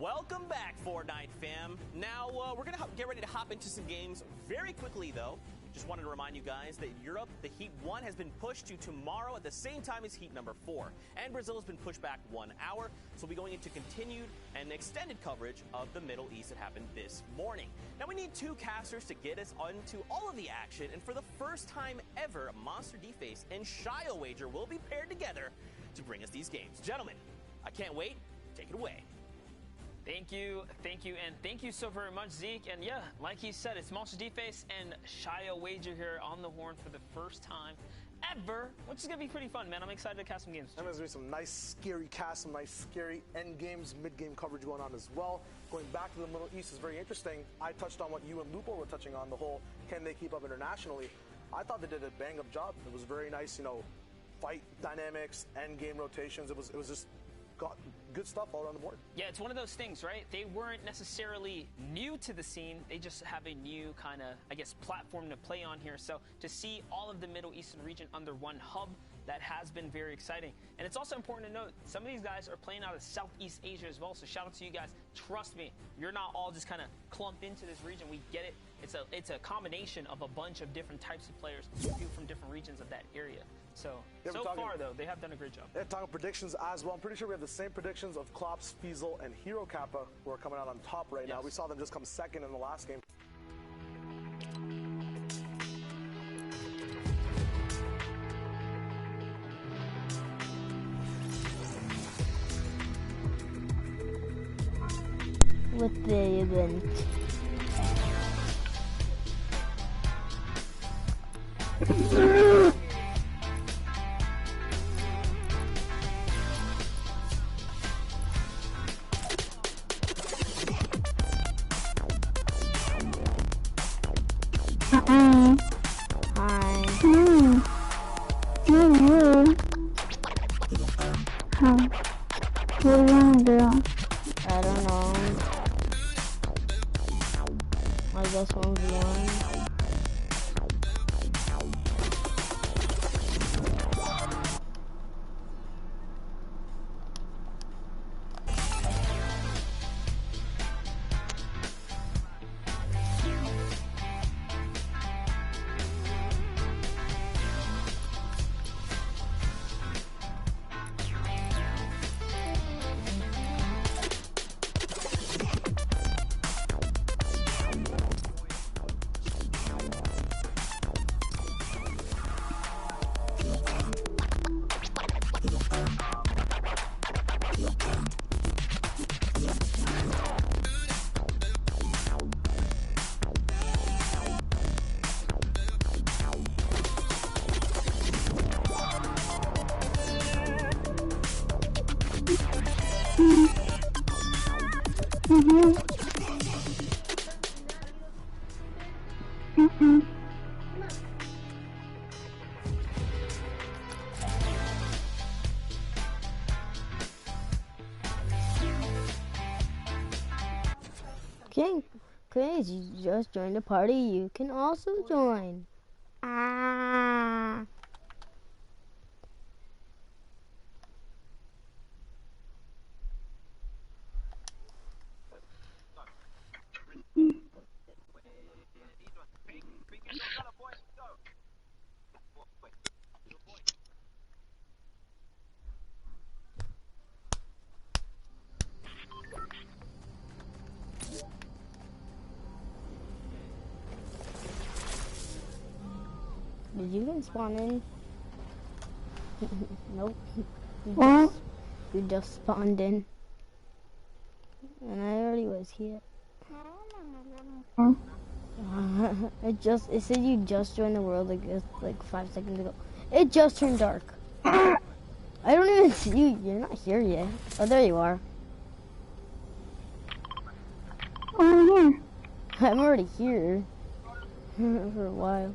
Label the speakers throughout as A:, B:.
A: Welcome back, Fortnite fam. Now, we're going to get ready to hop into some games very quickly, though. Just wanted to remind you guys that Europe, the Heat 1 has been pushed to tomorrow at the same time as Heat number 4. And Brazil has been pushed back 1 hour, so we'll be going into continued and extended coverage of the Middle East that happened this morning. Now, we need 2 casters to get us onto all of the action, and for the first time ever, Monster Deface and ShioWager will be paired together to bring us these games. Gentlemen, I can't wait. Take it away.
B: Thank you, and thank you so very much, Zeke. And yeah, like he said, it's Monster Deface and ShioWager here on the horn for the first time ever, which is going to be pretty fun, man. I'm excited to cast some games.
C: And there's going to be some nice, scary casts, some nice, scary end games, mid-game coverage going on as well. Going back to the Middle East is very interesting. I touched on what you and Lupo were touching on, the whole can they keep up internationally. I thought they did a bang-up job. It was very nice, you know, fight dynamics, end game rotations. It was just got good stuff all around the board.
B: Yeah, it's one of those things, right? They weren't necessarily new to the scene. They just have a new kind of, I guess, platform to play on here. So to see all of the Middle Eastern region under one hub, that has been very exciting. And it's also important to note, some of these guys are playing out of Southeast Asia as well. So shout out to you guys. Trust me, you're not all just kind of clumped into this region. We get it. It's a combination of a bunch of different types of players, people from different regions of that area. So far, though, they have done a great job.
C: They're talking predictions as well. I'm pretty sure we have the same predictions of Klops, Fiesel, and Hero Kappa, who are coming out on top right now. We saw them just come second in the last game.
D: With the event. I don't know. I guess 1v1. Okay, crazy. You just joined the party. You can also join. Ah. Did you even spawn in? Nope. You just spawned in. And I already was here. It said you just joined the world like 5 seconds ago. It just turned dark. I don't even see you. You're not here yet. Oh, there you are.
E: Oh, yeah.
D: I'm already here for a while.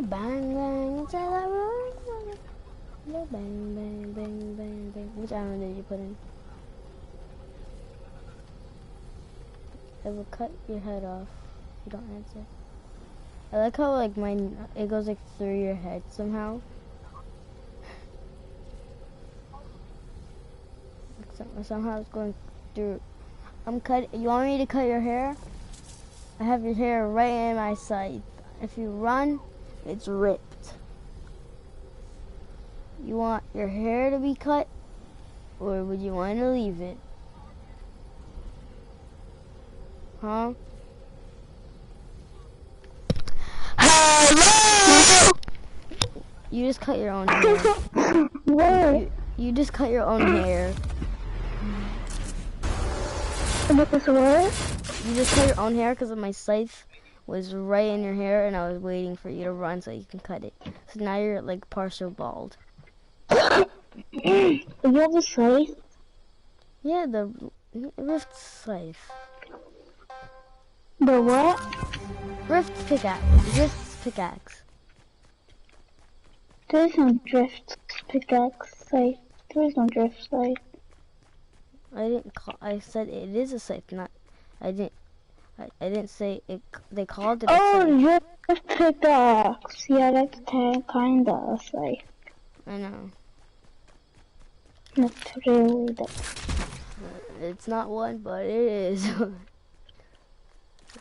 D: Bang bang, it's bang bang bang bang bang. Which iron did you put in? It will cut your head off if you don't answer. I like how like it goes like through your head somehow. Somehow it's going through. You want me to cut your hair? I have your hair right in my sight. If you run, it's ripped. You want your hair to be cut, or would you want to leave it? Huh? Hello? You just cut your own hair.
E: What?
D: You just cut your own hair.
E: What is what?
D: You just cut your own hair because my scythe was right in your hair, and I was waiting for you to run so you can cut it. So now you're like partial bald.
E: You have a scythe?
D: Yeah, the rift scythe.
E: The what?
D: Rift pickaxe. Rift pickaxe.
E: There is no drift pickaxe scythe. There is no drift scythe.
D: I said it is a scythe, not. I didn't say it. They called it.
E: Oh, drift pickaxe. Yeah, that's kinda a scythe.
D: I know.
E: Not really that.
D: It's not one, but it is.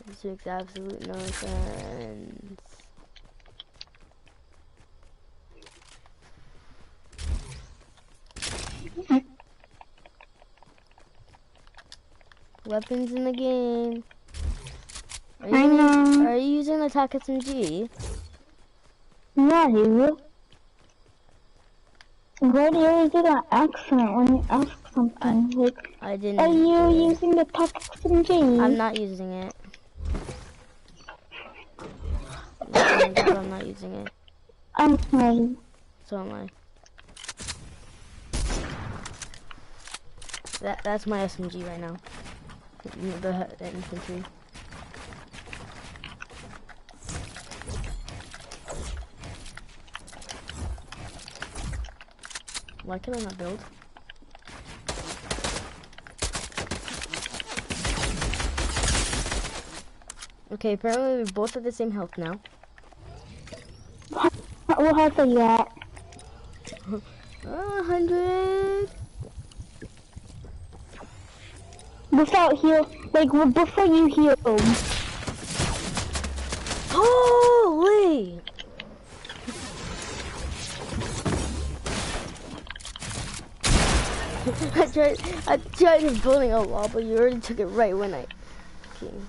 D: This makes absolute no sense. Weapons in the game. Are you using the TAC SMG?
E: Yeah, you. Why do you always do that accent when you ask something? Like,
D: I didn't.
E: are you using the TAC SMG?
D: I'm not using it. I'm not using it.
E: I'm sorry.
D: So am I. That's my SMG right now. The infantry. Why can I not build? Okay, apparently we both have the same health now.
E: What health are you at?
D: 100.
E: Without heal, like before you heal.
D: Holy! I tried building a wall, but you already took it right when I came.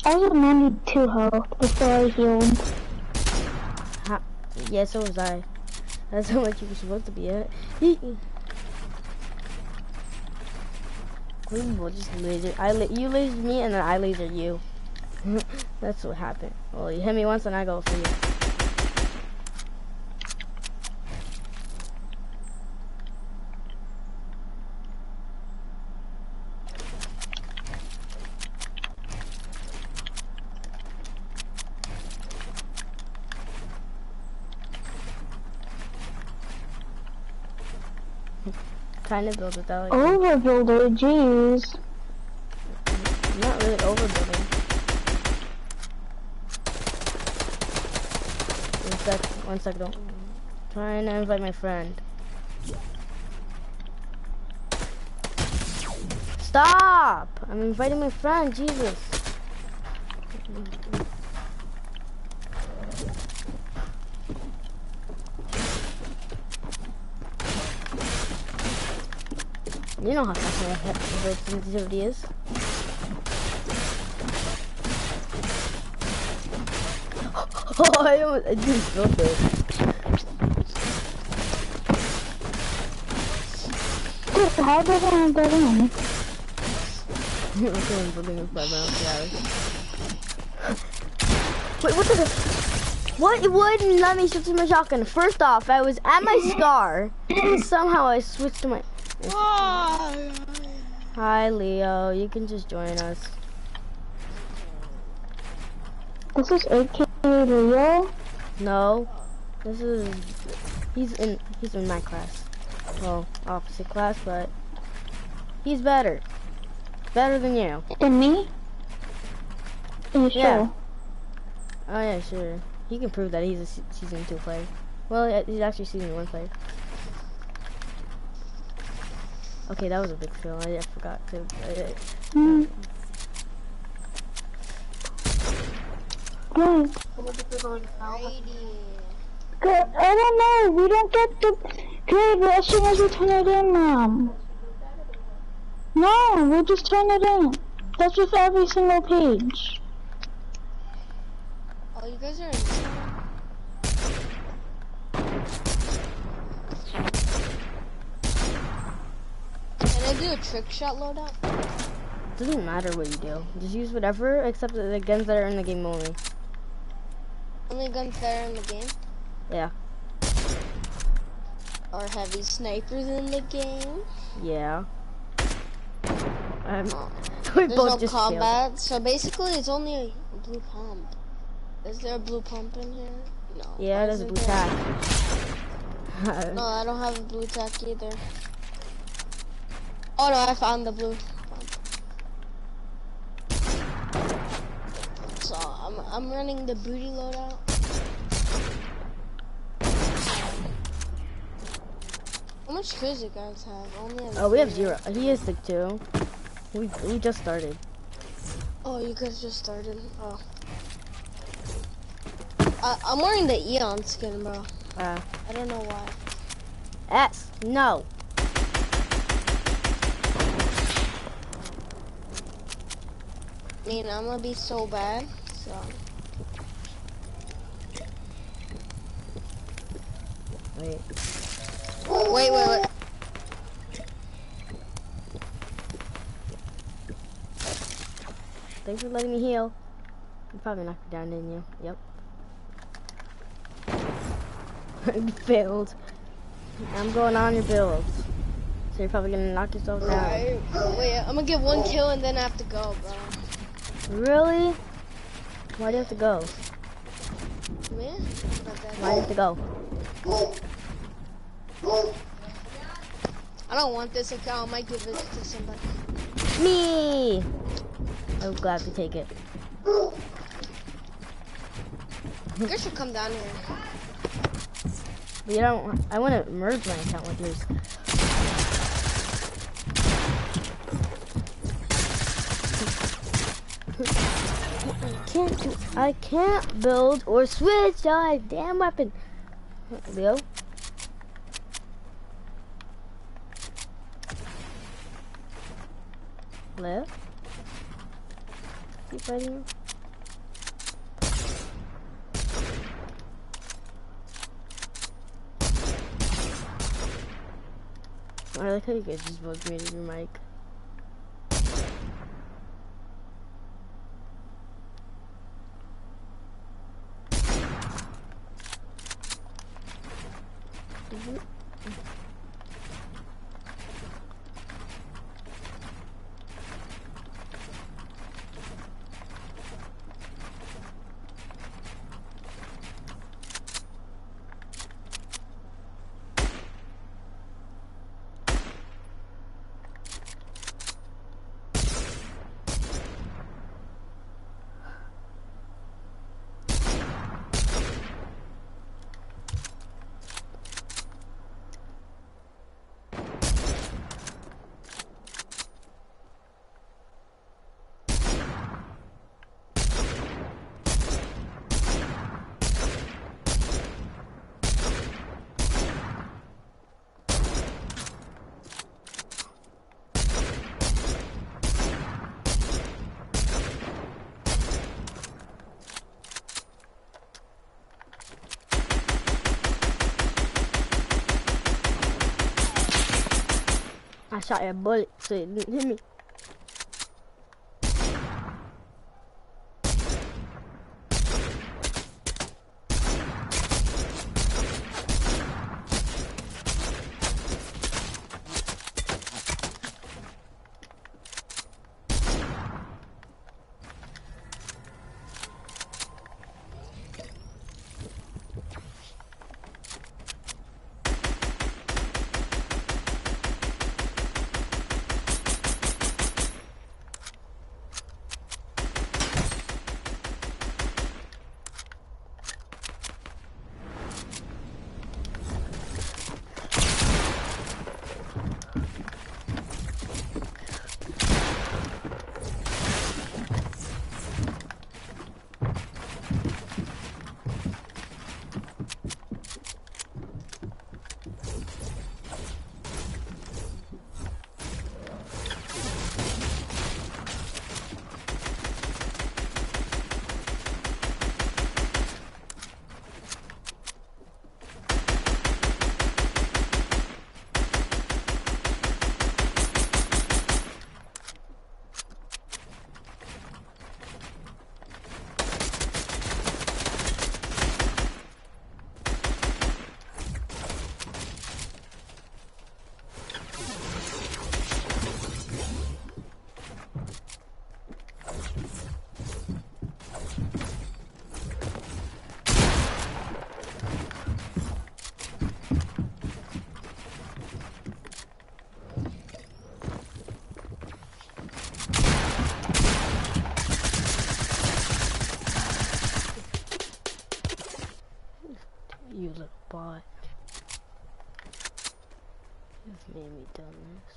E: I was at 92 health before I healed.
D: Yeah, so was I. That's how much you were supposed to be at. We'll just laser. You lasered me, and then I lasered you. That's what happened. Well, you hit me once, and I go for you. Trying to build without like
E: Overbuilder, jeez.
D: I'm not really overbuilding. One sec, don't. Trying to invite my friend. Stop! I'm inviting my friend, Jesus. You know how fast my hit sensitivity is. Oh, I didn't build it.
E: How did I get in?
D: I'm building in 5 miles per hour. Wait, what the? What? It wouldn't let me switch to my shotgun. First off, I was at my scar, and somehow I switched to my... Hi, Leo. You can just join us.
E: This is AK Leo?
D: No. This is... He's in my class. Well, opposite class, but... He's better. Better than you.
E: Than me? Are you
D: Yeah.
E: sure?
D: Oh yeah, sure. He can prove that he's a season 2 player. Well, yeah, he's actually season 1 player. Okay, that was a big fail. I forgot to.
E: Hmm. Good. Good. I don't know. We don't get the grade as soon as we turn it in, Mom. No, we'll just turn it in. That's with every single page.
F: Oh, you guys are. Can I do a trick shot loadout?
D: Doesn't matter what you do. Just use whatever except the guns that are in the game only.
F: Only guns that are in the game?
D: Yeah.
F: Are heavy snipers in the game?
D: Yeah. We
F: There's
D: both
F: no
D: just
F: combat, so basically it's only a blue pump. Is there a blue pump in here? No.
D: Failed. Yeah, there's a blue tack.
F: No, I don't have a blue tack either. Oh no, I found the blue pump. So I'm running the booty loadout. How much kills you guys have? Only have
D: Oh, we have 0. He is sick too. We just started.
F: Oh, you guys just started. Oh. I'm wearing the Eon skin, bro. I don't know why.
D: S. No.
F: I mean, I'm gonna be so bad, so.
D: Wait.
F: Wait.
D: Thanks for letting me heal. You probably knocked me down, didn't you? Yep. You failed. I'm going on your build. So you're probably gonna knock yourself down.
F: Alright, wait, I'm gonna get 1 kill and then I have to go, bro.
D: Really? Why do you have to go?
F: Man,
D: Why do you have to go?
F: I don't want this account. I might give it to somebody.
D: Me! I'm glad to take it.
F: You guys should come down here.
D: But you don't. I want to merge my account with yours. I can't build or switch a damn weapon. Leo? Leo? Keep fighting him? I like how you guys just both muted your mic. I shot a bullet, so it didn't hit me. god. You've made me done this.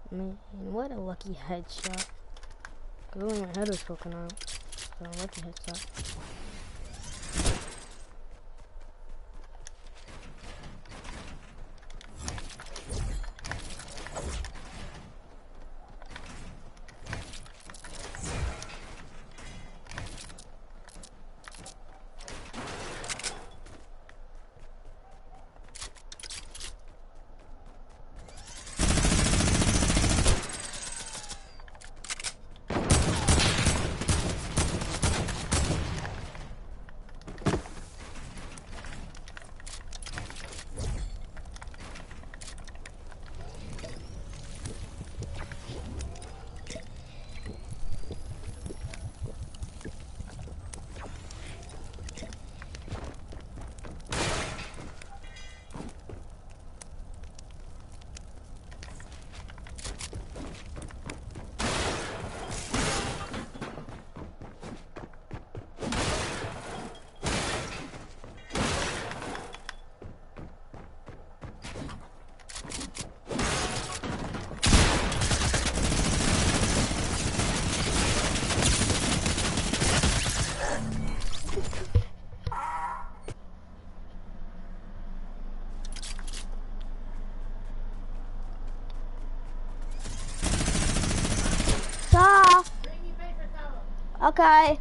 D: Man, what a lucky headshot. Cause only my head was poking out. So lucky headshot. Okay.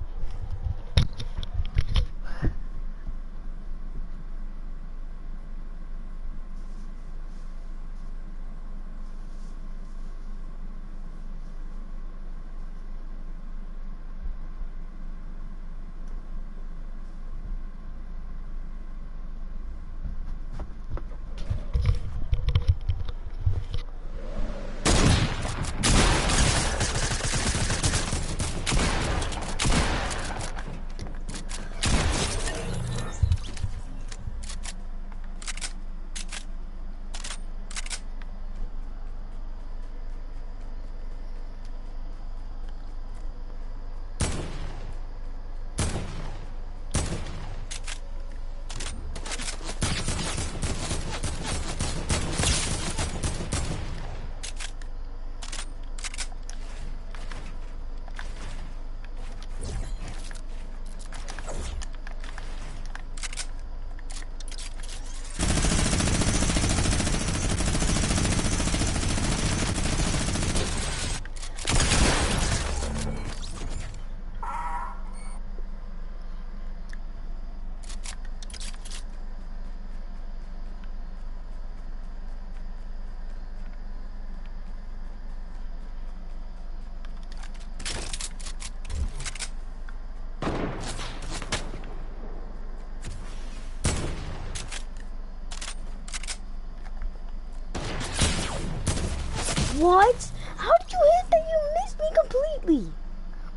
D: What? How did you hit that? You missed me completely.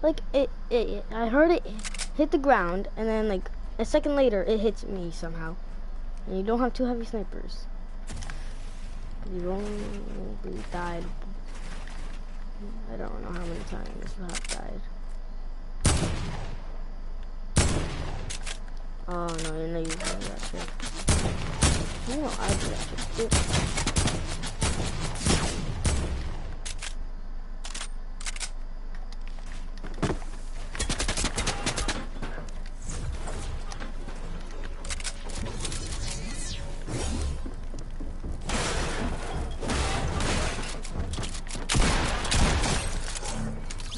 D: Like, I heard it hit the ground, and then, like, a second later, it hits me somehow. And you don't have two heavy snipers. You only died. I don't know how many times you have died. Oh, no, you know you did that shit. You know I did that shit too.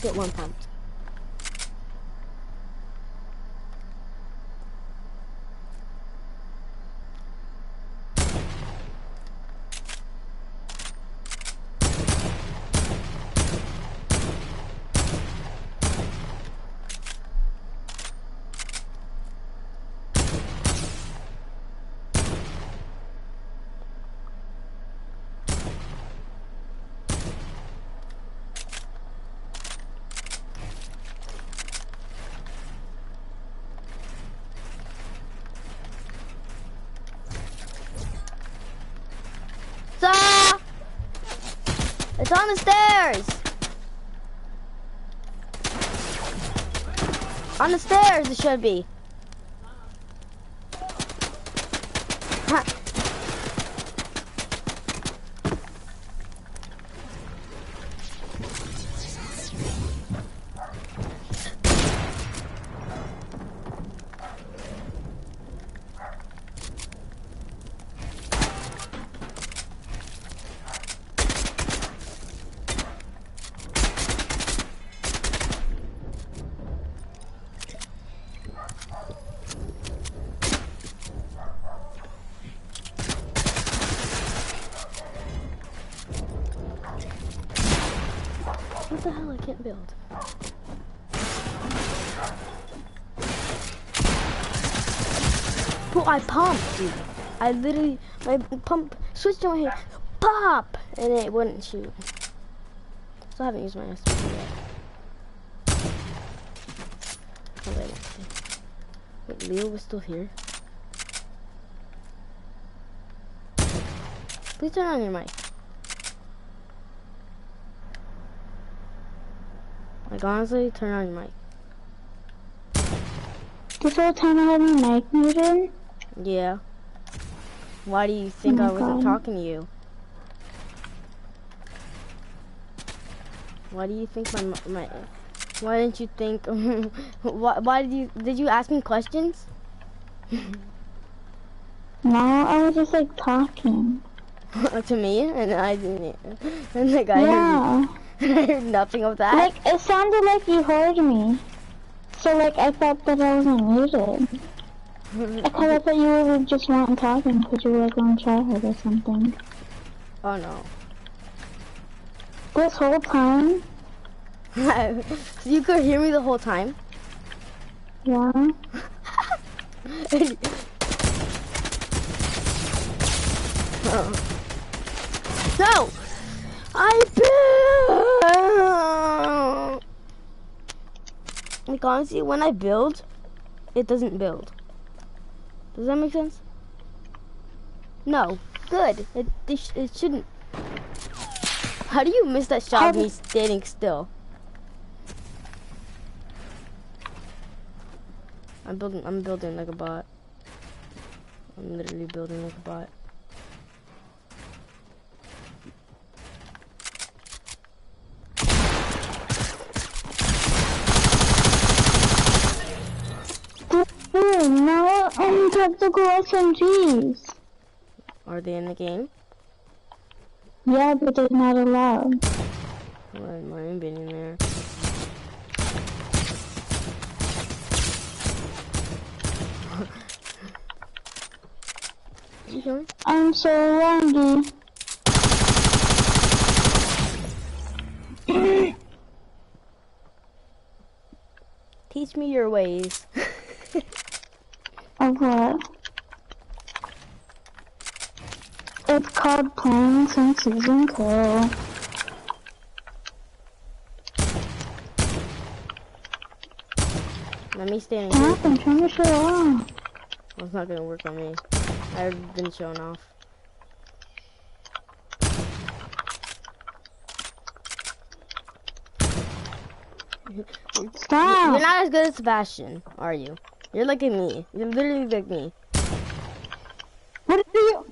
D: get one pumped. It's on the stairs! On the stairs it should be. Ha. What the hell? I can't build. Bro, I pumped, dude. I literally, my pump switched on my hand, pop, and it wouldn't shoot. Still haven't used my SMG yet. Oh, wait, Leo was still here. Please turn on your mic. Like, honestly, turn on your mic.
E: This whole time I had my mic muted?
D: Yeah. Why do you think I wasn't talking to you? Why do you think my why didn't you think, why did you ask me questions?
E: No, I was just like talking.
D: To me? And I didn't, and like I heard nothing of that.
E: Like, it sounded like you heard me. So like, I thought that I wasn't muted. Because I thought you were just weren't talking because you were like on childhood or something.
D: Oh no.
E: This whole time?
D: So you could hear me the whole time?
E: Yeah.
D: No! I build! Like honestly, when I build, it doesn't build. Does that make sense? No. Good. It shouldn't. How do you miss that shot of me standing still? I'm building like a bot. I'm literally building like a bot.
E: Ooh, now tactical SMGs.
D: Are they in the game?
E: Yeah, but they're not allowed.
D: Well, mine been in there. You doing?
E: I'm so lonely.
D: Teach me your ways.
E: Of what? It's called playing some season 2.
D: Let me stand
E: What
D: here.
E: happened? Turn the show off.
D: Well, it's not gonna work on me. I've been shown off.
E: Stop!
D: You're not as good as Sebastian, are you? You're like me. You're literally like me.
E: What are you?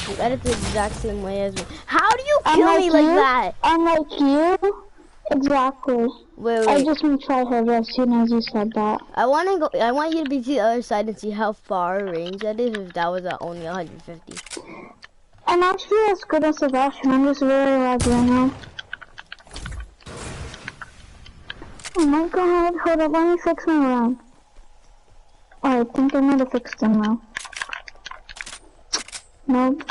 D: You edit the exact same way as me. How do you kill me like that?
E: Unlike you? Exactly.
D: Wait.
E: I just retried her as soon as you said that.
D: I want you to be to the other side and see how far range that is if that was at only 150.
E: I'm actually as good as Sebastian. I'm just really lucky right now. Oh my god, hold up, let me fix my round. Oh, I think I might have fixed them now. Nope.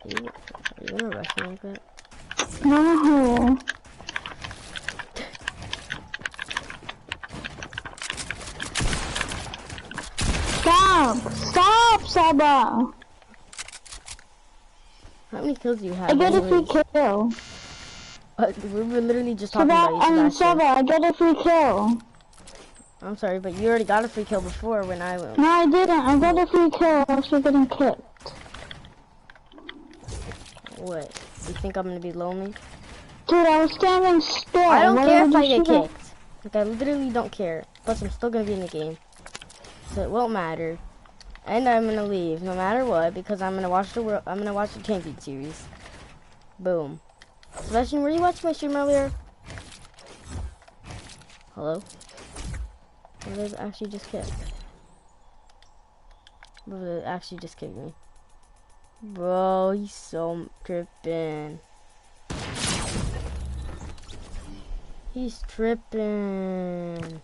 D: Are you gonna rush me like that?
E: No. Stop, Saba!
D: How many kills do you have?
E: I got a free
D: anyways?
E: kill.
D: We were literally just talking about you, Sebastian.
E: Saba, I got a free kill.
D: I'm sorry, but you already got a free kill before when I went.
E: No, I didn't. I got a free kill after getting kicked.
D: What? You think I'm gonna be lonely?
E: Dude, I was standing still.
D: I don't
E: Why
D: care
E: would
D: if I
E: you
D: get
E: shoot
D: kicked. Like, I literally don't care. Plus, I'm still gonna be in the game. So it won't matter. And I'm gonna leave no matter what because I'm gonna watch the Champions series. Boom. Sebastian, were you watching my stream earlier? Hello? Or did they actually just kick? Or did they actually just kick me? Bro, he's so tripping. He's tripping.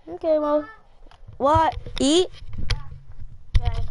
D: Okay, well, what? Eat? Okay.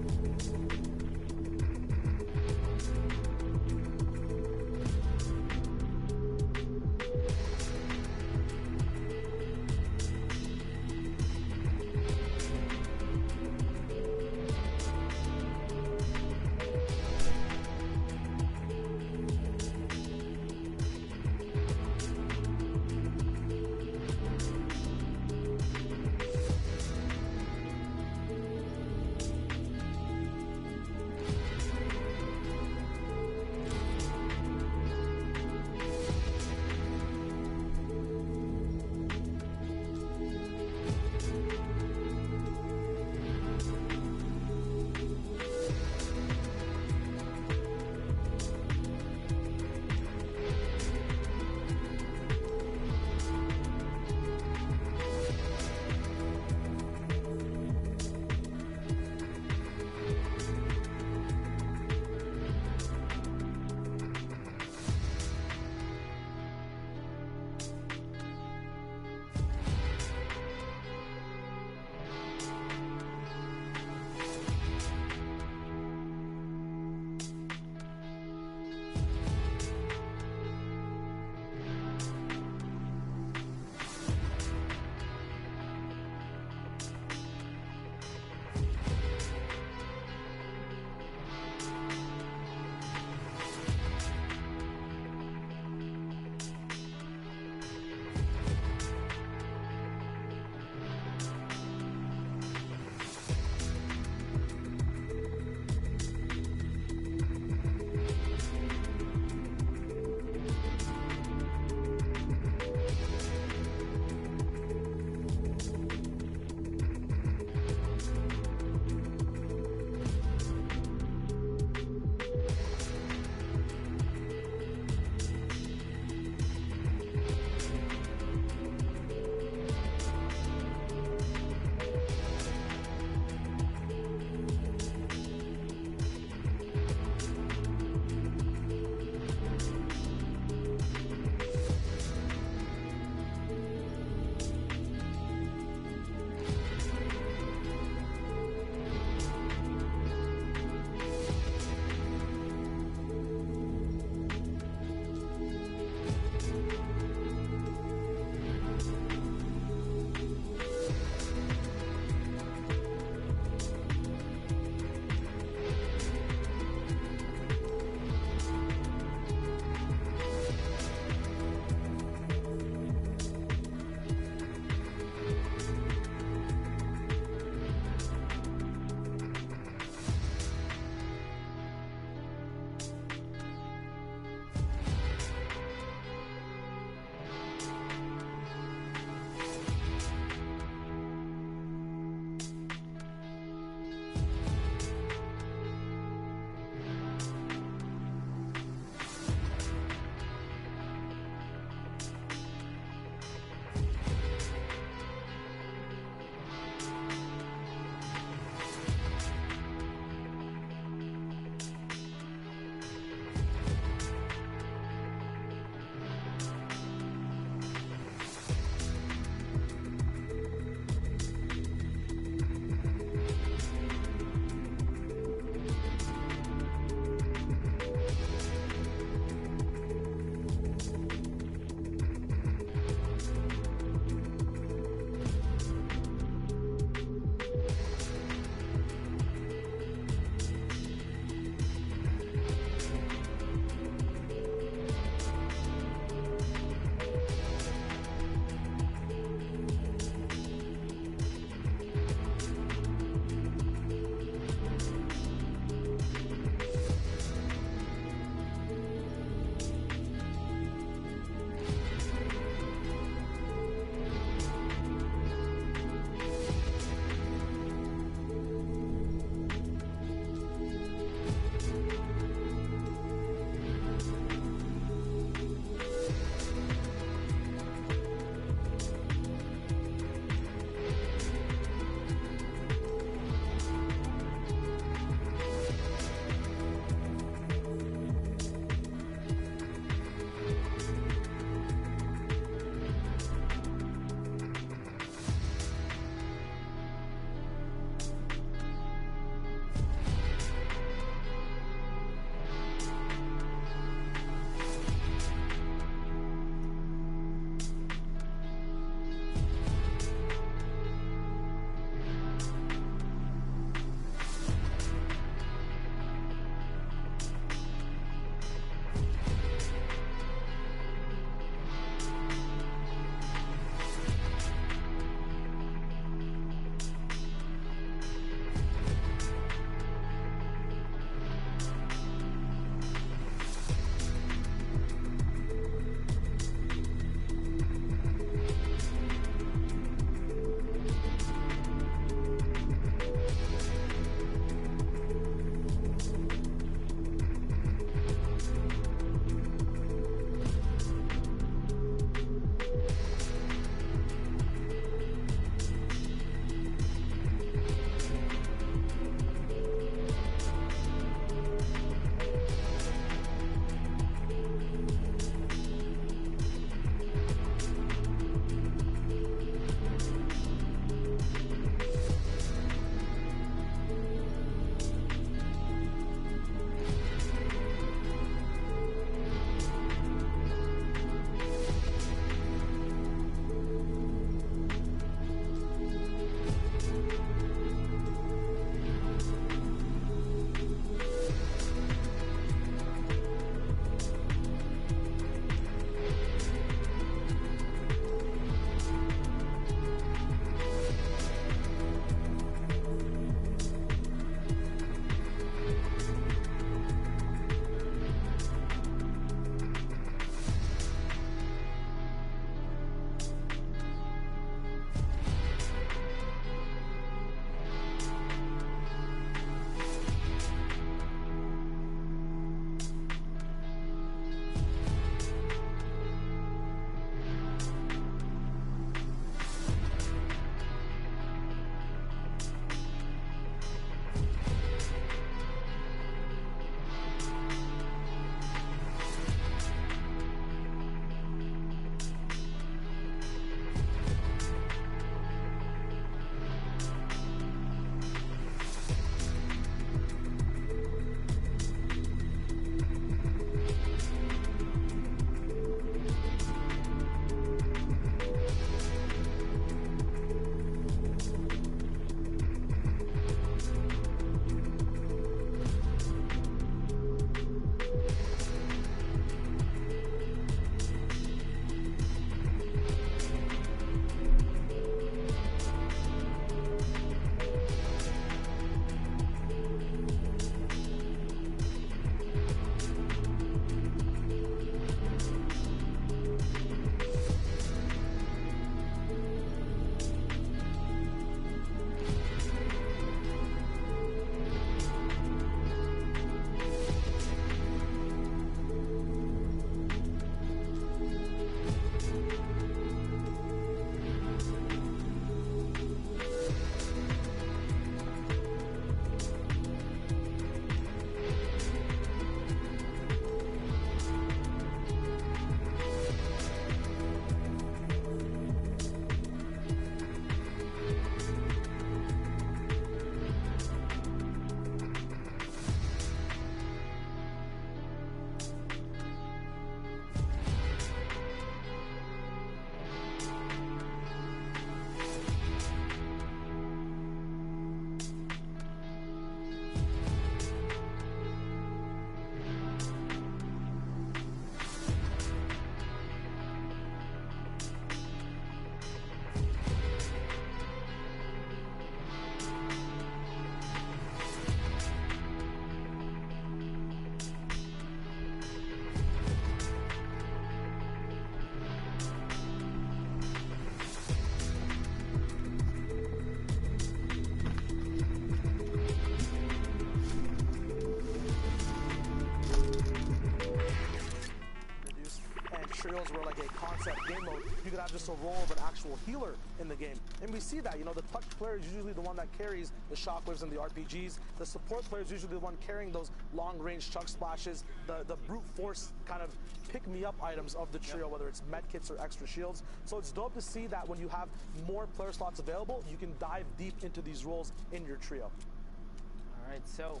C: game mode, you could have just a role of an actual healer in the game. And we see that, you know, the touch player is usually the one that carries the shockwaves and the RPGs. The support player is usually the one carrying those long-range chug splashes, the brute force kind of pick-me-up items of the trio, whether it's medkits or extra shields. So it's dope to see that when you have more player slots available, you can dive deep into these roles in your trio.
B: All right, so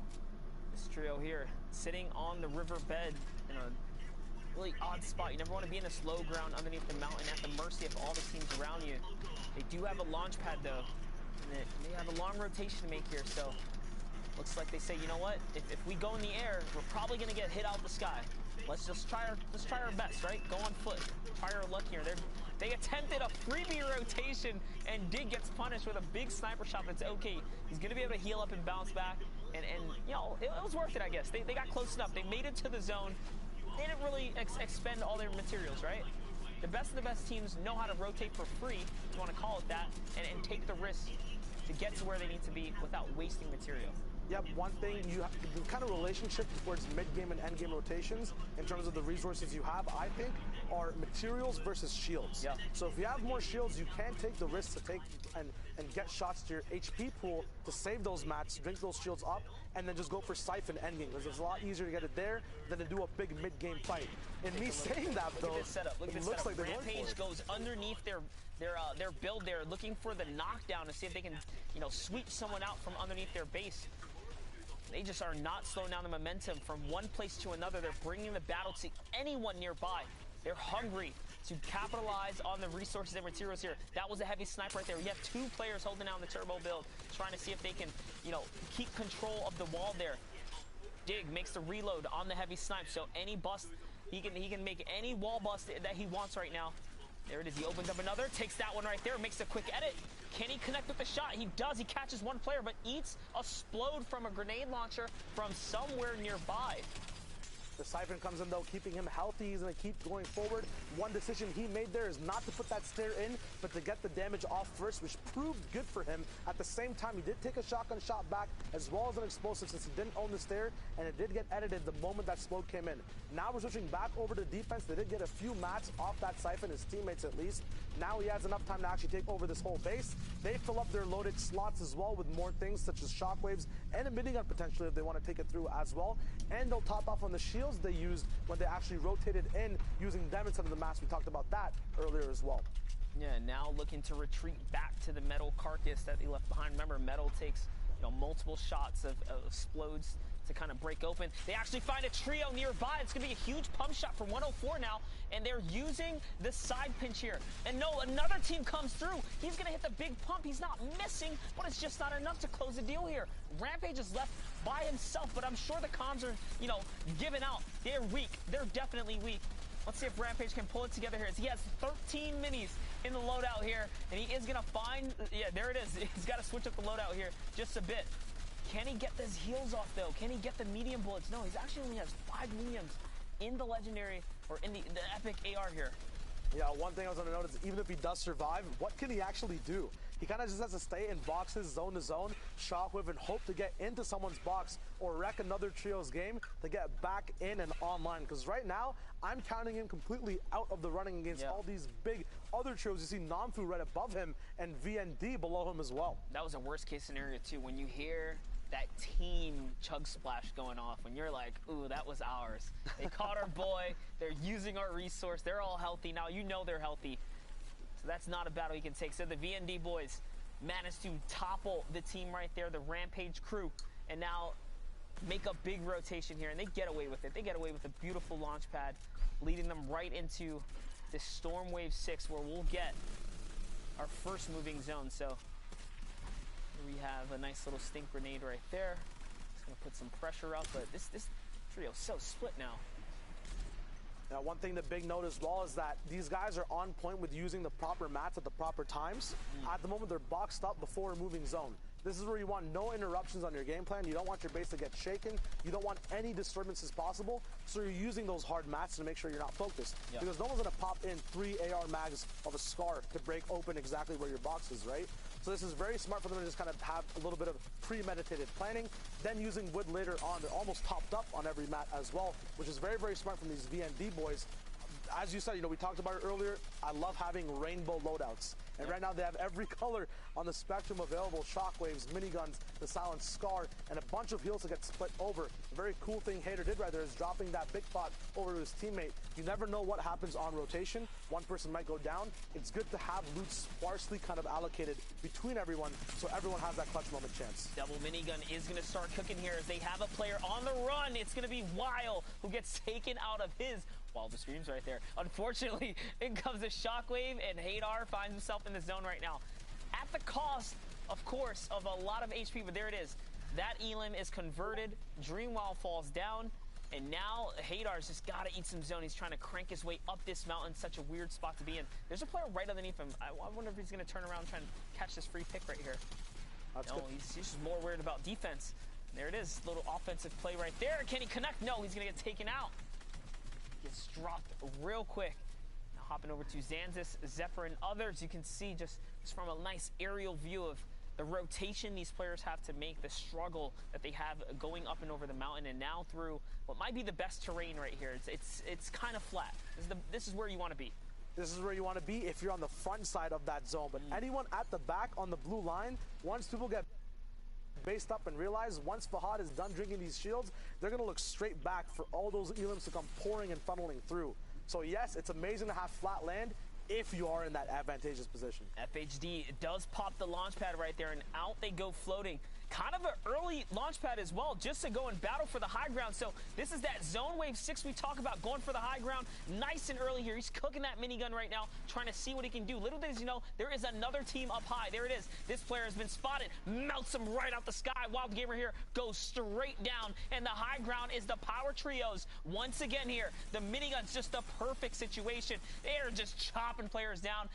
B: this trio here, sitting on the riverbed in a really odd spot. You never want to be in this low ground underneath the mountain at the mercy of all the teams around you. They do have a launch pad though, and they have a long rotation to make here, so looks like they say, you know what, if we go in the air, we're probably going to get hit out the sky. Let's try our best, right? Go on foot. Try our luck here. They attempted a freebie rotation, and Dig gets punished with a big sniper shot that's okay. He's going to be able to heal up and bounce back, and you know, it was worth it, I guess. They got close enough. They made it to the zone. They didn't really expend all their materials, right? The best of the best teams know how to rotate for free, if you want to call it that, and take the risk to get to where they need to be without wasting material.
C: Yep, one thing, you have the kind of relationship towards mid-game and end-game rotations in terms of the resources you have, I think, are materials versus shields.
B: Yep.
C: So if you have more shields, you can take the risk to take and get shots to your HP pool to save those mats, drink those shields up, and then just go for Siphon endgame, because it's a lot easier to get it there than to do a big mid-game fight. In me saying that, though,
B: look at this setup. Look at this setup.
C: Like
B: Rampage goes underneath their build there, looking for the knockdown to see if they can, you know, sweep someone out from underneath their base. They just are not slowing down the momentum from one place to another. They're bringing the battle to anyone nearby. They're hungry to capitalize on the resources and materials here. That was a heavy sniper right there. We have two players holding down the turbo build, trying to see if they can, you know, keep control of the wall there. Dig makes the reload on the heavy snipe, so any bust, he can make any wall bust that he wants right now. There it is. He opens up another, takes that one right there, makes a quick edit. Can he connect with the shot? He does. He catches one player, but eats a explode from a grenade launcher from somewhere nearby.
C: The Siphon comes in, though, keeping him healthy. He's going to keep going forward. One decision he made there is not to put that stair in, but to get the damage off first, which proved good for him. At the same time, he did take a shotgun shot back, as well as an explosive, since he didn't own the stair, and it did get edited the moment that explode came in. Now we're switching back over to defense. They did get a few mats off that Siphon, his teammates at least. Now he has enough time to actually take over this whole base. They fill up their loaded slots as well with more things, such as shockwaves and a minigun potentially if they want to take it through as well. And they'll top off on the shields they used when they actually rotated in, using them instead of the mats. We talked about that earlier as well.
B: Yeah, now looking to retreat back to the metal carcass that they left behind. Remember, metal takes, you know, multiple shots of explodes to kind of break open. They actually find a trio nearby. It's going to be a huge pump shot for 104 now, and they're using the side pinch here. And no, another team comes through. He's going to hit the big pump. He's not missing, but it's just not enough to close the deal here. Rampage is left by himself, but I'm sure the comms are, you know, giving out. They're weak. They're definitely weak. Let's see if Rampage can pull it together here. He has 13 minis in the loadout here, and he is going to find, yeah, there it is. He's got to switch up the loadout here just a bit. Can he get his heals off, though? Can he get the medium bullets? No, he's actually only has 5 mediums in the legendary, or in the epic AR here.
C: Yeah, one thing I was going to notice, even if he does survive, what can he actually do? He kind of just has to stay in boxes, zone to zone, shockwave, and hope to get into someone's box or wreck another trio's game to get back in and online. Because right now, I'm counting him completely out of the running against all these big other trios. You see Namfu right above him and VND below him as well.
B: That was a worst case scenario, too. When you hear that team chug splash going off, when you're like, ooh, that was ours. They caught our boy. They're using our resource. They're all healthy. Now you know they're healthy. So that's not a battle he can take. So the VND boys managed to topple the team right there, the Rampage crew, and now make a big rotation here, and they get away with it. They get away with a beautiful launch pad, leading them right into this Storm Wave 6, where we'll get our first moving zone. So we have a nice little stink grenade right there. It's going to put some pressure up, but this trio is so split now.
C: Now, one thing to big note as well is that these guys are on point with using the proper mats at the proper times. At the moment, they're boxed up before a moving zone. This is where you want no interruptions on your game plan. You don't want your base to get shaken. You don't want any disturbances possible. So you're using those hard mats to make sure you're not focused. Because no one's going to pop in 3 AR mags of a SCAR to break open exactly where your box is, right? So this is very smart for them to just kind of have a little bit of premeditated planning. Then using wood later on, they're almost topped up on every mat as well, which is very, very smart from these VND boys. as you said, we talked about it earlier. I love having rainbow loadouts. And right now they have every color on the spectrum available. Shockwaves, miniguns, the Silent Scar, and a bunch of heals to get split over. A very cool thing Hater did right there is dropping that big pot over to his teammate. You never know what happens on rotation. One person might go down. It's good to have loot sparsely kind of allocated between everyone so everyone has that clutch moment chance.
B: Double minigun is going to start cooking here as they have a player on the run. It's going to be Weil who gets taken out of his Wildest Dreams right there. Unfortunately, in comes a Shockwave, and Hadar finds himself in the zone right now. At the cost, of course, of a lot of HP, but there it is. That Elim is converted. Dreamwild falls down, and now Hadar's just got to eat some zone. He's trying to crank his way up this mountain. Such a weird spot to be in. There's a player right underneath him. I wonder if he's going to turn around and try and catch this free pick right here. No, he's just more worried about defense. There it is, little offensive play right there. Can he connect? No, he's going to get taken out. Gets dropped real quick. Now hopping over to Zanzis, Zephyr, and others. You can see just from a nice aerial view of the rotation these players have to make, the struggle that they have going up and over the mountain, and now through what might be the best terrain right here. It's kind of flat. This is where you want to be.
C: This is where you want to be if you're on the front side of that zone. But anyone at the back on the blue line, once people get based up and realize once Fahad is done drinking these shields, they're going to look straight back for all those Elims to come pouring and funneling through. So yes, it's amazing to have flat land if you are in that advantageous position.
B: FHD does pop the launch pad right there, and out they go floating. Kind of an early launch pad as well, just to go and battle for the high ground. So this is that zone wave 6 we talk about, going for the high ground nice and early here. He's cooking that minigun right now, trying to see what he can do. Little does you know, there is another team up high. There it is. This player has been spotted, melts him right out the sky. Wild Gamer here goes straight down, and the high ground is the power trios. Once again here, the minigun's just the perfect situation. They're just chopping players down.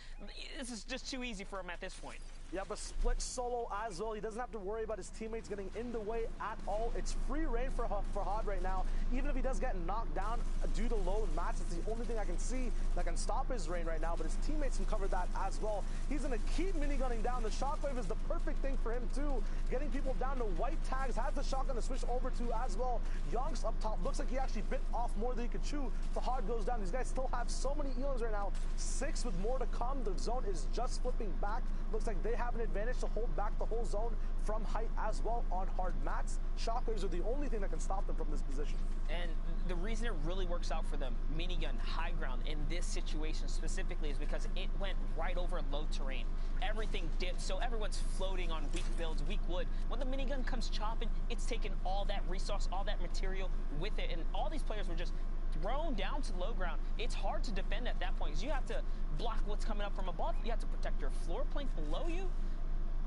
B: This is just too easy for him at this point.
C: Yeah, but split solo as well. He doesn't have to worry about his teammates getting in the way at all. It's free reign for Fahad right now. Even if he does get knocked down due to low mats, it's the only thing I can see that can stop his reign right now. But his teammates can cover that as well. He's going to keep minigunning down. The shockwave is the perfect thing for him too. Getting people down to white tags, has the shotgun to switch over to as well. Yonks up top. Looks like he actually bit off more than he could chew. Fahad goes down. These guys still have so many Elims right now. 6 with more to come. The zone is just flipping back. Looks like they have an advantage to hold back the whole zone from height as well on hard mats. Shockwaves are the only thing that can stop them from this position.
B: And the reason it really works out for them, minigun, high ground, in this situation specifically is because it went right over low terrain. Everything dipped, so everyone's floating on weak builds, weak wood. When the minigun comes chopping, it's taking all that resource, all that material with it, and all these players were just thrown down to low ground. It's hard to defend at that point because you have to block what's coming up from above. You have to protect your floor plank below you.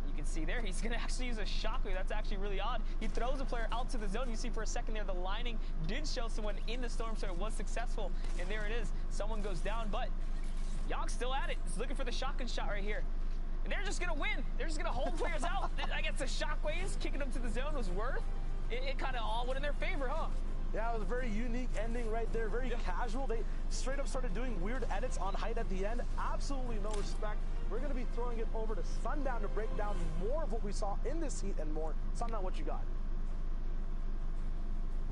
B: You can see there, he's going to actually use a shockwave. That's actually really odd. He throws a player out to the zone. You see for a second there, the lining did show someone in the storm, so it was successful. And there it is. Someone goes down, but Yonk's still at it. He's looking for the shotgun shot right here. And they're just going to win. They're just going to hold players out. I guess the shockwaves kicking them to the zone was worth. It kind of all went in their favor, huh?
C: Yeah, it was a very unique ending right there. Very casual. They straight up started doing weird edits on height at the end. Absolutely no respect. We're going to be throwing it over to Sundown to break down more of what we saw in this heat and more. Sundown, what you got?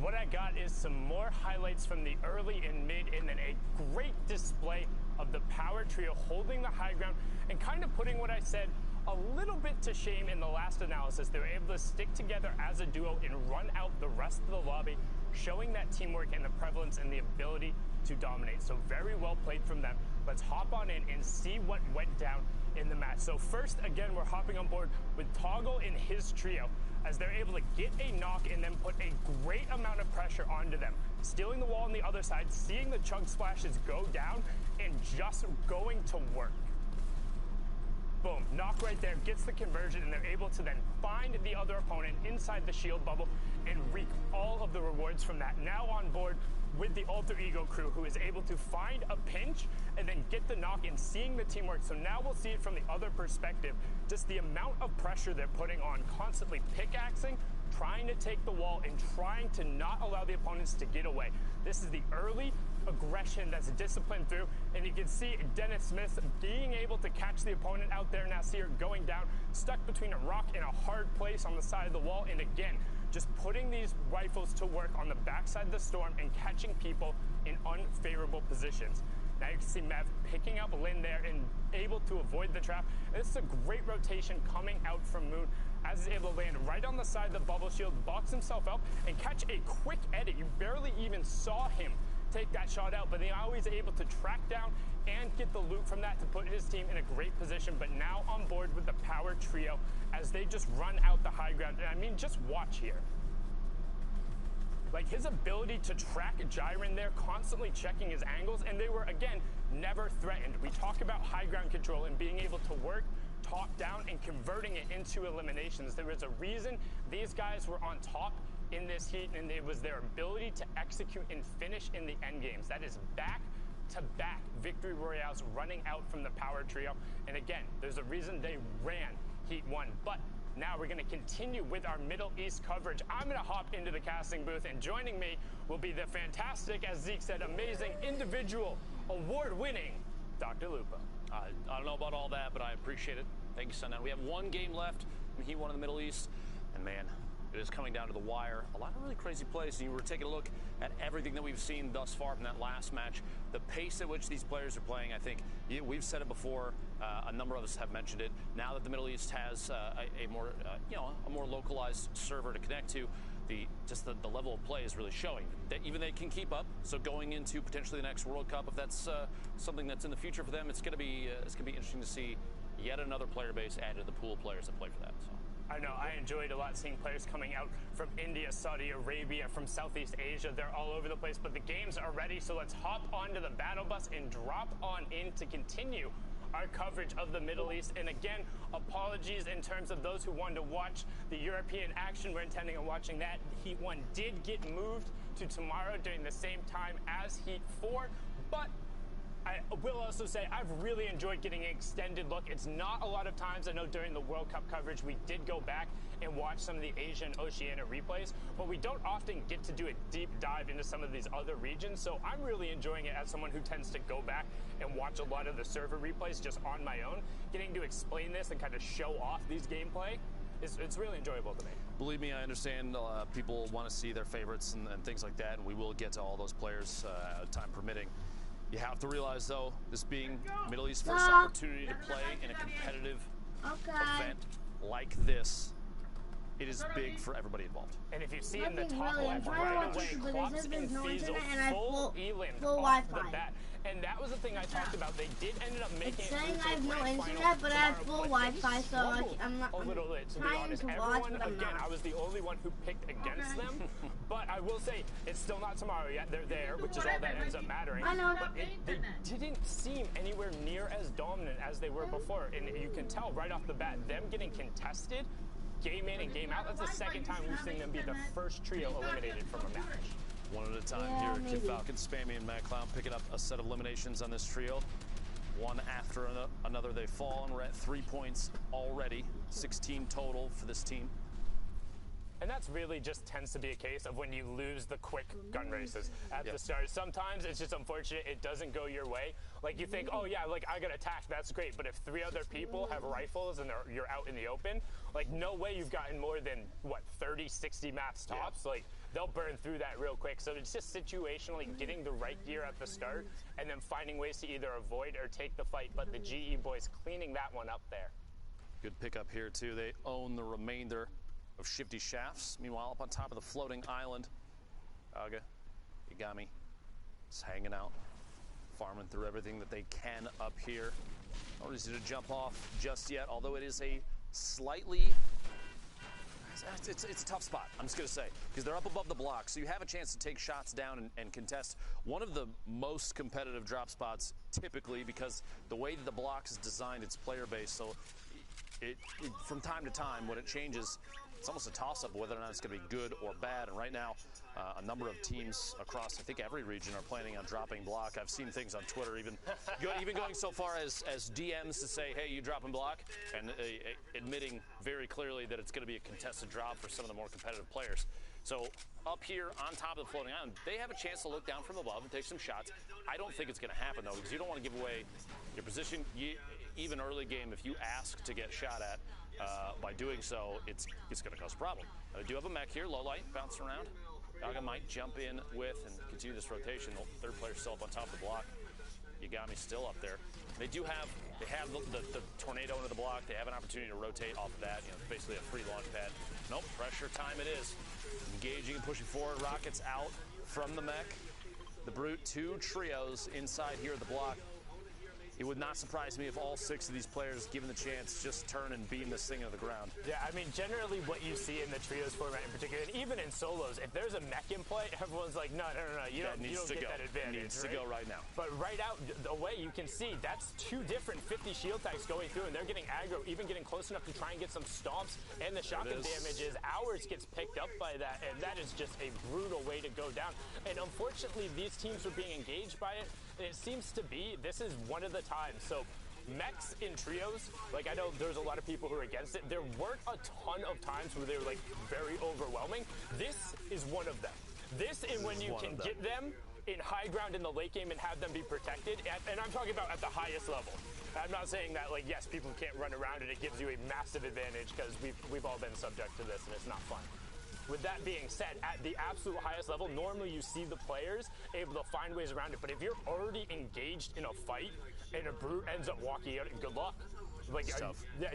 G: What I got is some more highlights from the early and mid, and then a great display of the power trio holding the high ground and kind of putting what I said a little bit to shame in the last analysis. They were able to stick together as a duo and run out the rest of the lobby, showing that teamwork and the prevalence and the ability to dominate. So very well played from them. Let's hop on in and see what went down in the match. So first, again, we're hopping on board with Toggle and his trio as they're able to get a knock and then put a great amount of pressure onto them. Stealing the wall on the other side, seeing the chug splashes go down, and just going to work. Boom, knock right there, gets the conversion, and they're able to then find the other opponent inside the shield bubble and reap all of the rewards from that. Now on board with the Alter Ego crew, who is able to find a pinch and then get the knock and seeing the teamwork. So now we'll see it from the other perspective, just the amount of pressure they're putting on, constantly pickaxing, trying to take the wall, and trying to not allow the opponents to get away. This is the early aggression that's disciplined through, and you can see Dennis Smith being able to catch the opponent out there. Nasir going down, stuck between a rock and a hard place on the side of the wall, and again, just putting these rifles to work on the backside of the storm and catching people in unfavorable positions. Now you can see Mev picking up Lin there and able to avoid the trap. And this is a great rotation coming out from Moon, as he's able to land right on the side of the bubble shield, box himself up, and catch a quick edit. You barely even saw him take that shot out, but they are always able to track down and get the loot from that to put his team in a great position. But now on board with the power trio as they just run out the high ground. And I mean, just watch here. Like his ability to track Jiren there, constantly checking his angles, and they were, again, never threatened. We talk about high ground control and being able to work top down and converting it into eliminations. There was a reason these guys were on top in this heat, and it was their ability to execute and finish in the end games. That is back-to-back victory royales running out from the power trio. And again, there's a reason they ran Heat 1. But now we're going to continue with our Middle East coverage. I'm going to hop into the casting booth, and joining me will be the fantastic, as Zeke said, amazing, individual, award-winning Dr. Lupo.
H: I don't know about all that, but I appreciate it. Thank you, Sundown. We have one game left in Heat 1 in the Middle East, and man, it is coming down to the wire. A lot of really crazy plays. And you were taking a look at everything that we've seen thus far from that last match. The pace at which these players are playing, I think, we've said it before. A number of us have mentioned it. Now that the Middle East has a more localized server to connect to, the level of play is really showing that even they can keep up. So going into potentially the next World Cup, if that's something that's in the future for them, it's going to be interesting to see yet another player base added to the pool of players that play for that. So.
G: I know, I enjoyed a lot seeing players coming out from India, Saudi Arabia, from Southeast Asia. They're all over the place, but the games are ready, so let's hop onto the battle bus and drop on in to continue our coverage of the Middle East. And again, apologies in terms of those who wanted to watch the European action. We're intending on watching that. Heat 1 did get moved to tomorrow during the same time as Heat 4, but I will also say I've really enjoyed getting an extended look. It's not a lot of times. I know during the World Cup coverage we did go back and watch some of the Asia and Oceania replays, but we don't often get to do a deep dive into some of these other regions. So I'm really enjoying it as someone who tends to go back and watch a lot of the server replays just on my own. Getting to explain this and kind of show off these gameplay, it's really enjoyable to me.
H: Believe me, I understand people want to see their favorites and things like that, and we will get to all those players, time permitting. You have to realize, though, this being Middle East's first opportunity to play in a competitive event like this, it is big for everybody involved.
G: And if you see in the top left, right away, Klops and Fiesel full elim off the bat. And that was the thing I talked about. They did end up making
D: it's saying I have no internet, but I have full Wi-Fi, so I'm not.
G: A little bit, to be honest. Everyone, again, I was the only one who picked against them. But I will say, it's still not tomorrow yet. They're there, which is all that ends up mattering.
D: I know.
G: But they didn't seem anywhere near as dominant as they were before. And you can tell right off the bat, them getting contested, game in and game out, that's the second time we've seen them be the first trio eliminated from a match.
H: One at a time here. Kid Falcon, Spammy, and Mad Clown picking up a set of eliminations on this trio. One after another, they fall, and we're at 3 points already. 16 total for this team.
G: And that's really just tends to be a case of when you lose the quick gun races at the start. Sometimes it's just unfortunate it doesn't go your way. Like you think, oh yeah, like I got attacked, that's great. But if 3 other people have rifles and you're out in the open, like no way you've gotten more than, what, 30, 60 maps tops? Like they'll burn through that real quick. So it's just situationally getting the right gear at the start and then finding ways to either avoid or take the fight. But the GE boys cleaning that one up there.
H: Good pickup here too. They own the remainder of Shifty Shafts. Meanwhile, up on top of the floating island, Aga, Igami is hanging out, farming through everything that they can up here. Not easy to jump off just yet, although it is a slightly, it's a tough spot, I'm just going to say, because they're up above the block, so you have a chance to take shots down and contest one of the most competitive drop spots typically, because the way that the block is designed, it's player based, so it from time to time when it changes, it's almost a toss-up whether or not it's going to be good or bad. And right now, a number of teams across, I think, every region are planning on dropping block. I've seen things on Twitter, even going so far as DMs to say, hey, you dropping block, and admitting very clearly that it's going to be a contested drop for some of the more competitive players. So up here on top of the floating island, they have a chance to look down from above and take some shots. I don't think it's going to happen, though, because you don't want to give away your position. Even early game, if you ask to get shot at, by doing so, it's going to cause a problem. They do have a mech here, low light, bouncing around. Aga might jump in with and continue this rotation. The third player still up on top of the block. Yagami still up there. They have the tornado into the block. They have an opportunity to rotate off of that. Basically a free launch pad. Nope, pressure time it is. Engaging and pushing forward. Rockets out from the mech. The Brute, 2 trios inside here at the block. It would not surprise me if all 6 of these players, given the chance, just turn and beam this thing into the ground.
G: Yeah, I mean, generally what you see in the trios format in particular, and even in solos, if there's a mech in play, everyone's like, no, you don't get that advantage.
H: Needs to go right now.
G: But right out away, you can see that's 2 different 50 shield tags going through, and they're getting aggro, even getting close enough to try and get some stomps, and the shotgun damages. Ours gets picked up by that, and that is just a brutal way to go down. And unfortunately, these teams are being engaged by it, and it seems to be, this is one of the times. So mechs in trios, like I know there's a lot of people who are against it. There weren't a ton of times where they were like very overwhelming. This is one of them. This is when you can get them in high ground in the late game and have them be protected. And I'm talking about at the highest level. I'm not saying that, like, yes, people can't run around and it gives you a massive advantage, because we've all been subject to this and it's not fun. With that being said, at the absolute highest level, normally you see the players able to find ways around it. But if you're already engaged in a fight and a Brute ends up walking out, good luck. Like,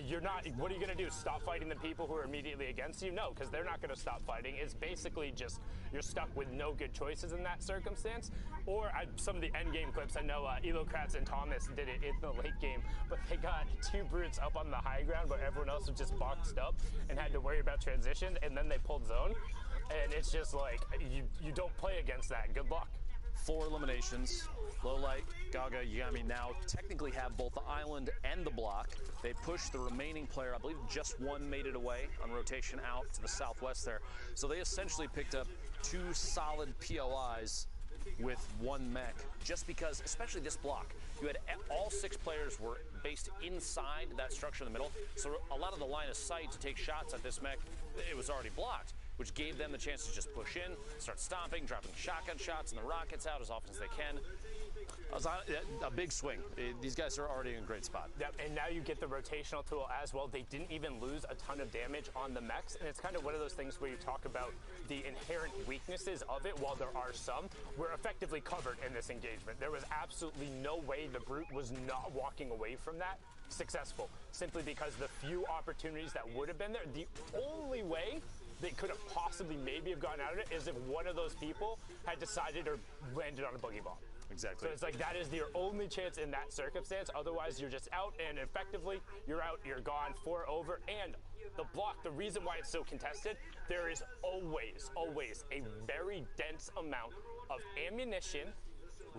G: you're not, what are you going to do? Stop fighting the people who are immediately against you? No, because they're not going to stop fighting. It's basically just, you're stuck with no good choices in that circumstance. Or some of the end game clips, I know Elocrats and Thomas did it in the late game, but they got 2 Brutes up on the high ground where everyone else was just boxed up and had to worry about transition, and then they pulled zone. And it's just like, you don't play against that. Good luck.
H: 4 eliminations. Lowlight, Gaga, Yagami now technically have both the island and the block. They pushed the remaining player. I believe just one made it away on rotation out to the southwest there. So they essentially picked up 2 solid POIs with 1 mech, just because, especially this block, you had all 6 players were based inside that structure in the middle. So a lot of the line of sight to take shots at this mech, it was already blocked, which gave them the chance to just push in, start stomping, dropping shotgun shots and the rockets out as often as they can. A big swing. These guys are already in a great spot.
G: Yep, and now you get the rotational tool as well. They didn't even lose a ton of damage on the mechs, and it's kind of one of those things where you talk about the inherent weaknesses of it. While there are some, were effectively covered in this engagement. There was absolutely no way the Brute was not walking away from that successful, simply because the few opportunities that would have been there, the only way they could have possibly maybe have gotten out of it is if one of those people had decided or landed on a boogie bomb.
H: Exactly.
G: So it's like that is your only chance in that circumstance. Otherwise, you're just out, and effectively, you're out, you're gone, 4 over. And the block, the reason why it's so contested, there is always a very dense amount of ammunition,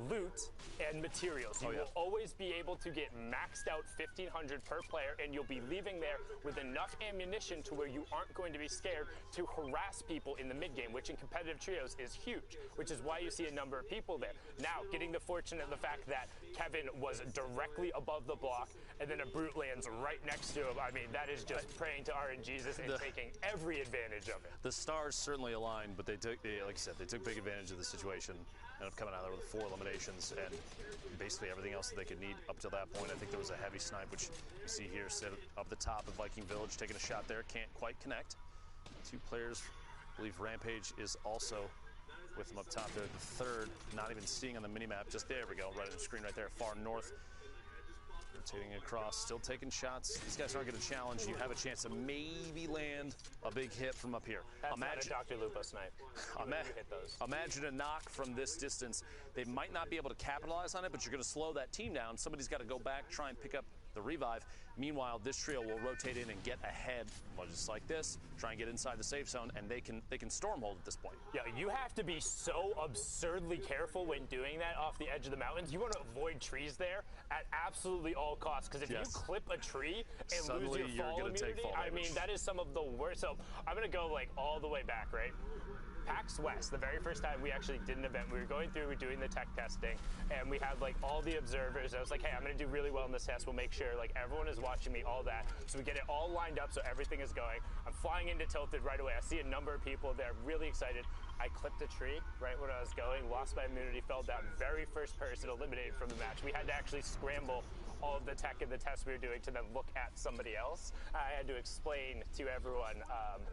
G: loot, and materials. You will always be able to get maxed out 1,500 per player, and you'll be leaving there with enough ammunition to where you aren't going to be scared to harass people in the mid game, which in competitive trios is huge, which is why you see a number of people there. Now, getting the fortune of the fact that Kevin was directly above the block, and then a Brute lands right next to him. I mean, that is just praying to RNGesus and taking every advantage of it.
H: The stars certainly aligned, but like you said, they took big advantage of the situation. Ended up coming out there with 4 eliminations and basically everything else that they could need up to that point. I think there was a heavy snipe, which you see here, sit up the top of Viking Village, taking a shot there, can't quite connect. 2 players, I believe Rampage is also with them up top there. The 3rd, not even seeing on the minimap, just there we go, right on the screen right there, far north. Rotating across, still taking shots. These guys aren't going to challenge. You have a chance to maybe land a big hit from up here.
G: That's not a Dr. Lupo snipe.
H: Imagine a knock from this distance. They might not be able to capitalize on it, but you're going to slow that team down. Somebody's got to go back, try and pick up the revive. Meanwhile, this trio will rotate in and get ahead, just like this, try and get inside the safe zone, and they can stormhold at this point.
G: Yeah, you have to be so absurdly careful when doing that off the edge of the mountains. You want to avoid trees there at absolutely all costs, because if you clip a tree and
H: suddenly
G: lose your fall immunity, I mean, that is some of the worst. So I'm going to go like all the way back, right? PAX West, the very first time we actually did an event, we were going through, we were doing the tech testing, and we had like all the observers. I was like, hey, I'm going to do really well in this test. We'll make sure like everyone is watching me, all that. So we get it all lined up so everything is going. I'm flying into Tilted right away. I see a number of people there, really excited. I clipped a tree right when I was going, lost my immunity, fell down. Very first person eliminated from the match. We had to actually scramble all of the tech and the tests we were doing to then look at somebody else. I had to explain to everyone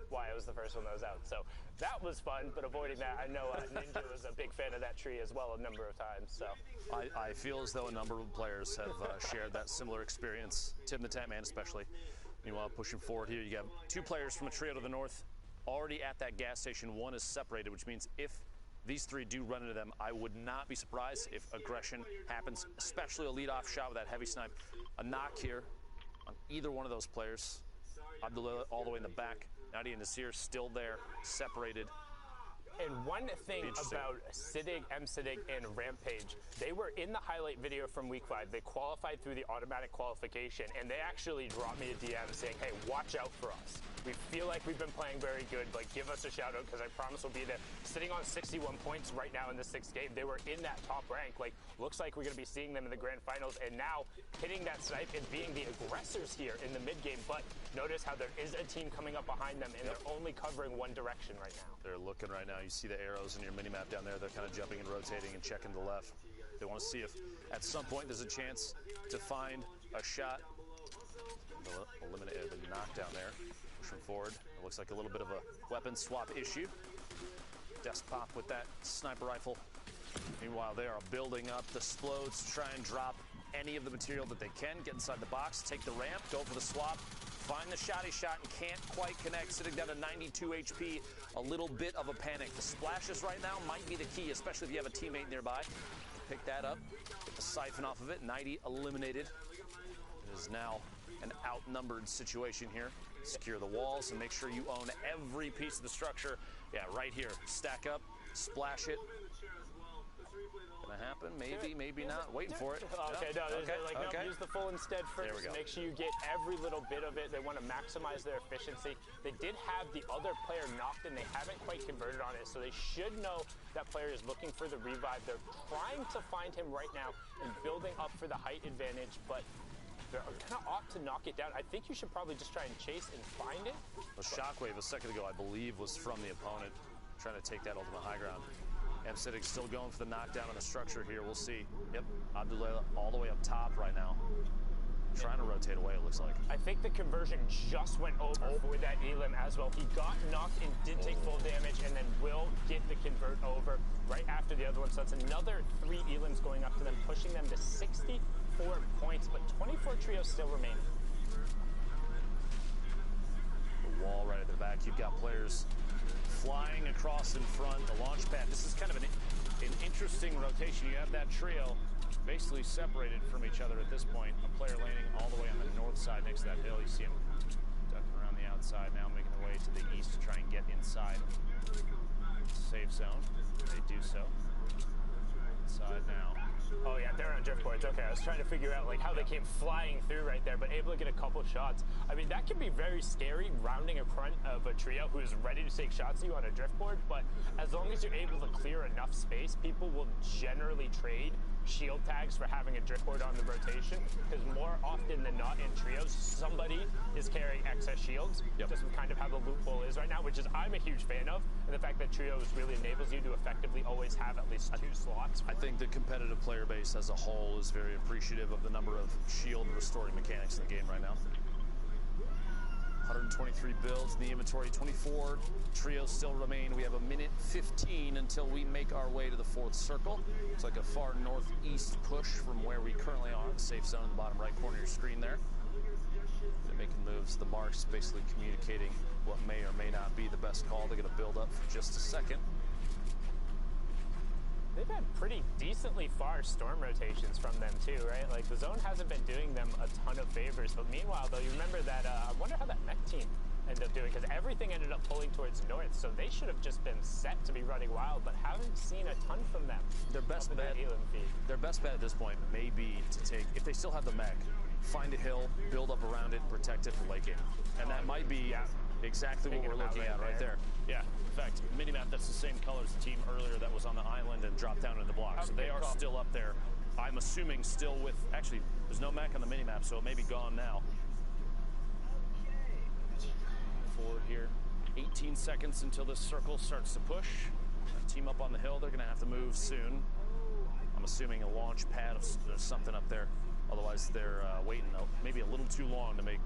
G: why I was the first one that was out. So that was fun, but avoiding that, I know Ninja was a big fan of that tree as well a number of times. So
H: I feel as though a number of players have shared that similar experience, Tim the Tatman especially. Meanwhile, pushing forward here, you have 2 players from a trio to the north already at that gas station. 1 is separated, which means if these 3 do run into them, I would not be surprised if aggression happens, especially a lead-off shot with that heavy snipe. A knock here on either one of those players. Abdullah all the way in the back. Nadia and Nasir still there, separated.
G: And one thing about Siddig, M-Siddig, and Rampage, they were in the highlight video from week 5. They qualified through the automatic qualification, and they actually dropped me a DM saying, hey, watch out for us. We feel like we've been playing very good, like give us a shout out because I promise we'll be there. Sitting on 61 points right now in the 6th game. They were in that top rank. Like, looks like we're going to be seeing them in the grand finals, and now hitting that snipe and being the aggressors here in the mid game. But notice how there is a team coming up behind them, and they're only covering one direction right now.
H: They're looking right now. You see the arrows in your mini map down there. They're kind of jumping and rotating and checking to the left. They want to see if at some point there's a chance to find a shot. Eliminate the knockdown there. Pushing forward. It looks like a little bit of a weapon swap issue. Despop with that sniper rifle. Meanwhile, they are building up the explodes to try and drop any of the material that they can. Get inside the box, take the ramp, go for the swap. Find the shotty shot and can't quite connect, sitting down to 92 HP. A little bit of a panic. The splashes right now might be the key, especially if you have a teammate nearby. Pick that up, get the siphon off of it. 90 eliminated. It is now an outnumbered situation here. Secure the walls and make sure you own every piece of the structure. Yeah, right here. Stack up, splash it. Gonna happen? Maybe, maybe not. Waiting for it.
G: Okay, no, no, use the full instead first.
H: There we go.
G: Make sure you get every little bit of it. They want to maximize their efficiency. They did have the other player knocked and they haven't quite converted on it, so they should know that player is looking for the revive. They're trying to find him right now and building up for the height advantage, but they're kind of off to knock it down. I think you should probably just try and chase and find it.
H: The shockwave a second ago, I believe, was from the opponent trying to take that ultimate high ground. M-Siddig still going for the knockdown on the structure here. We'll see. Yep, Abdullah all the way up top right now. Trying to rotate away, it looks like.
G: I think the conversion just went over for that Elim as well. He got knocked and did take full damage and then will get the convert over right after the other one. So that's another 3 Elims going up to them, pushing them to 64 points, but 24 trios still remaining.
H: The wall right at the back. You've got players flying across in front, the launch pad. This is kind of an interesting rotation. You have that trio basically separated from each other at this point. A player landing all the way on the north side next to that hill. You see him ducking around the outside now, making their way to the east to try and get inside the safe zone. They do so. Inside now.
G: Oh yeah, they're on driftboards. Okay, I was trying to figure out like how they came flying through right there, but able to get a couple shots. I mean, that can be very scary, rounding in front of a trio who is ready to take shots at you on a driftboard, but as long as you're able to clear enough space, people will generally trade shield tags for having a driftboard on the rotation, because more often than not in trios, somebody is carrying excess shields. Just kind of how the loophole is right now, which is I'm a huge fan of, and the fact that trios really enables you to effectively always have at least 2 slots.
H: I think the competitive player base as a whole is very appreciative of the number of shield restoring mechanics in the game right now. 123 builds in the inventory, 24 trios still remain. We have a minute 15 until we make our way to the 4th circle. It's like a far northeast push from where we currently are. The safe zone in the bottom right corner of your screen there. They're making moves. The marks basically communicating what may or may not be the best call. They're going to build up for just a second.
G: They've had pretty decently far storm rotations from them too, right? Like the zone hasn't been doing them a ton of favors, but meanwhile though, you remember that, I wonder how that mech team ended up doing, because everything ended up pulling towards north, so they should have just been set to be running wild, but haven't seen a ton from them.
H: Their best bet at this point may be to take, if they still have the mech, find a hill, build up around it, and protect it for late game. And that might be exactly what we're looking at right there. Yeah, in fact, minimap that's the same color as the team earlier that was on the island and dropped down into the block. So they are still up there. I'm assuming still with, actually, there's no mech on the minimap, so it may be gone now. Forward here, 18 seconds until this circle starts to push. Team up on the hill, they're gonna have to move soon. I'm assuming a launch pad or something up there. Otherwise, they're waiting maybe a little too long to make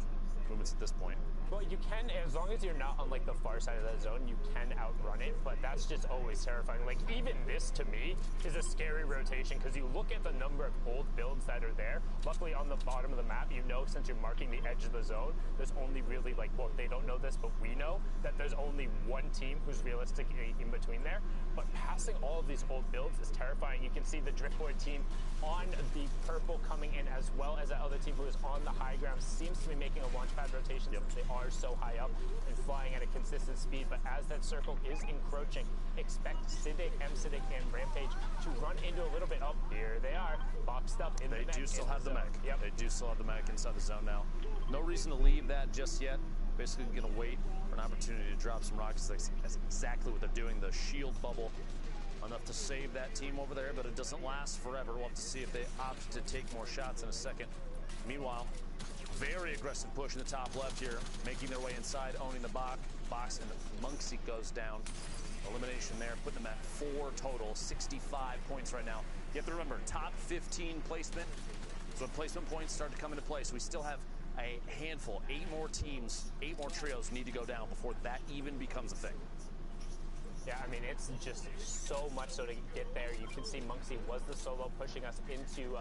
H: movements at this point.
G: Well, you can, as long as you're not on like the far side of that zone, you can outrun it, but that's just always terrifying. Like even this to me is a scary rotation because you look at the number of old builds that are there. Luckily on the bottom of the map, you know, since you're marking the edge of the zone, there's only really like, well, they don't know this, but we know that there's only one team who's realistically in between there. But passing all of these old builds is terrifying. You can see the Driftboard team on the purple coming in, as well as that other team who is on the high ground seems to be making a launch pad rotation since they are so high up and flying at a consistent speed. But as that circle is encroaching, expect Cidic, M-Cidic, and Rampage to run into a little bit. Oh, here they are, boxed up in the mech.
H: They do still have the mech.
G: Yep.
H: They do still have the mech inside the zone now. No reason to leave that just yet. Basically going to wait for an opportunity to drop some rockets. That's exactly what they're doing. The shield bubble enough to save that team over there, but it doesn't last forever. We'll have to see if they opt to take more shots in a second. Meanwhile, very aggressive push in the top left here, making their way inside, owning the box, and the Monksy goes down. Elimination there, putting them at 4 total, 65 points right now. You have to remember, top 15 placement. So when placement points start to come into place, we still have a handful, 8 more teams, 8 more trios need to go down before that even becomes a thing.
G: Yeah, I mean, it's just so much so to get there. You can see Monksy was the solo pushing us into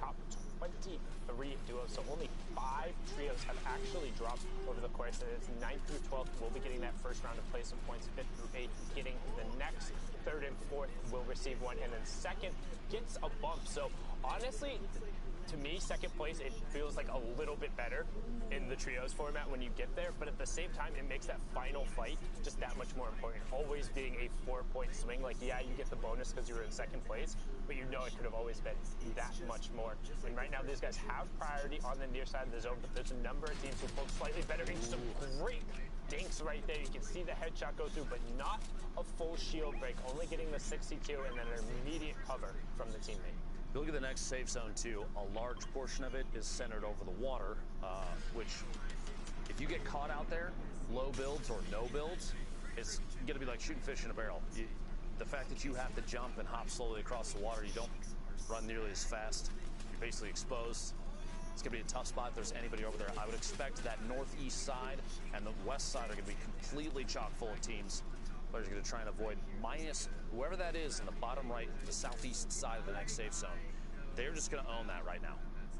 G: top 23 duos, so only 5 trios have actually dropped over the course. And it's 9th through 12th. We'll be getting that first round of placement points. 5th through 8th getting the next. 3rd and 4th will receive one, and then 2nd gets a bump. So honestly, to me, 2nd place, it feels like a little bit better in the trios format when you get there, but at the same time, it makes that final fight just that much more important. Always being a 4-point swing, like, yeah, you get the bonus because you were in 2nd place, but you know it could have always been that much more. And right now, these guys have priority on the near side of the zone, but there's a number of teams who pulled slightly better into some great dinks right there. You can see the headshot go through, but not a full shield break, only getting the 62 and then an immediate cover from the teammate.
H: If you look at the next safe zone too, a large portion of it is centered over the water, which if you get caught out there, low builds or no builds, it's going to be like shooting fish in a barrel. The fact that you have to jump and hop slowly across the water, you don't run nearly as fast, you're basically exposed. It's going to be a tough spot if there's anybody over there. I would expect that northeast side and the west side are going to be completely chock full of teams. Players are going to try and avoid minus whoever that is in the bottom right, the southeast side of the next safe zone. They're just going to own that right now.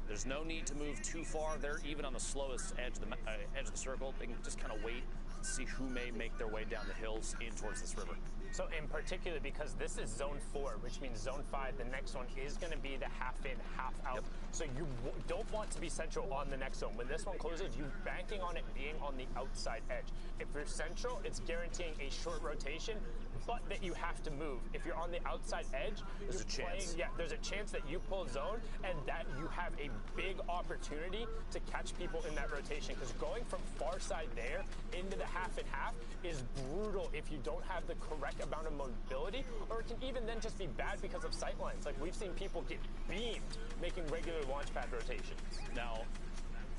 H: There's no need to move too far. They're even on the slowest edge of the circle. They can just kind of wait and see who may make their way down the hills in towards this river.
G: So in particular, because this is zone 4, which means zone 5, the next one is going to be the half in, half out. Yep. So you don't want to be central on the next zone. When this one closes, you're banking on it being on the outside edge. If you're central, it's guaranteeing a short rotation, but that you have to move. If you're on the outside edge,
H: there's a chance.
G: There's a chance that you pull zone and that you have a big opportunity to catch people in that rotation. Because going from far side there into the half and half is brutal if you don't have the correct amount of mobility, or it can even then just be bad because of sight lines. Like we've seen people get beamed making regular launch pad rotations.
H: Now,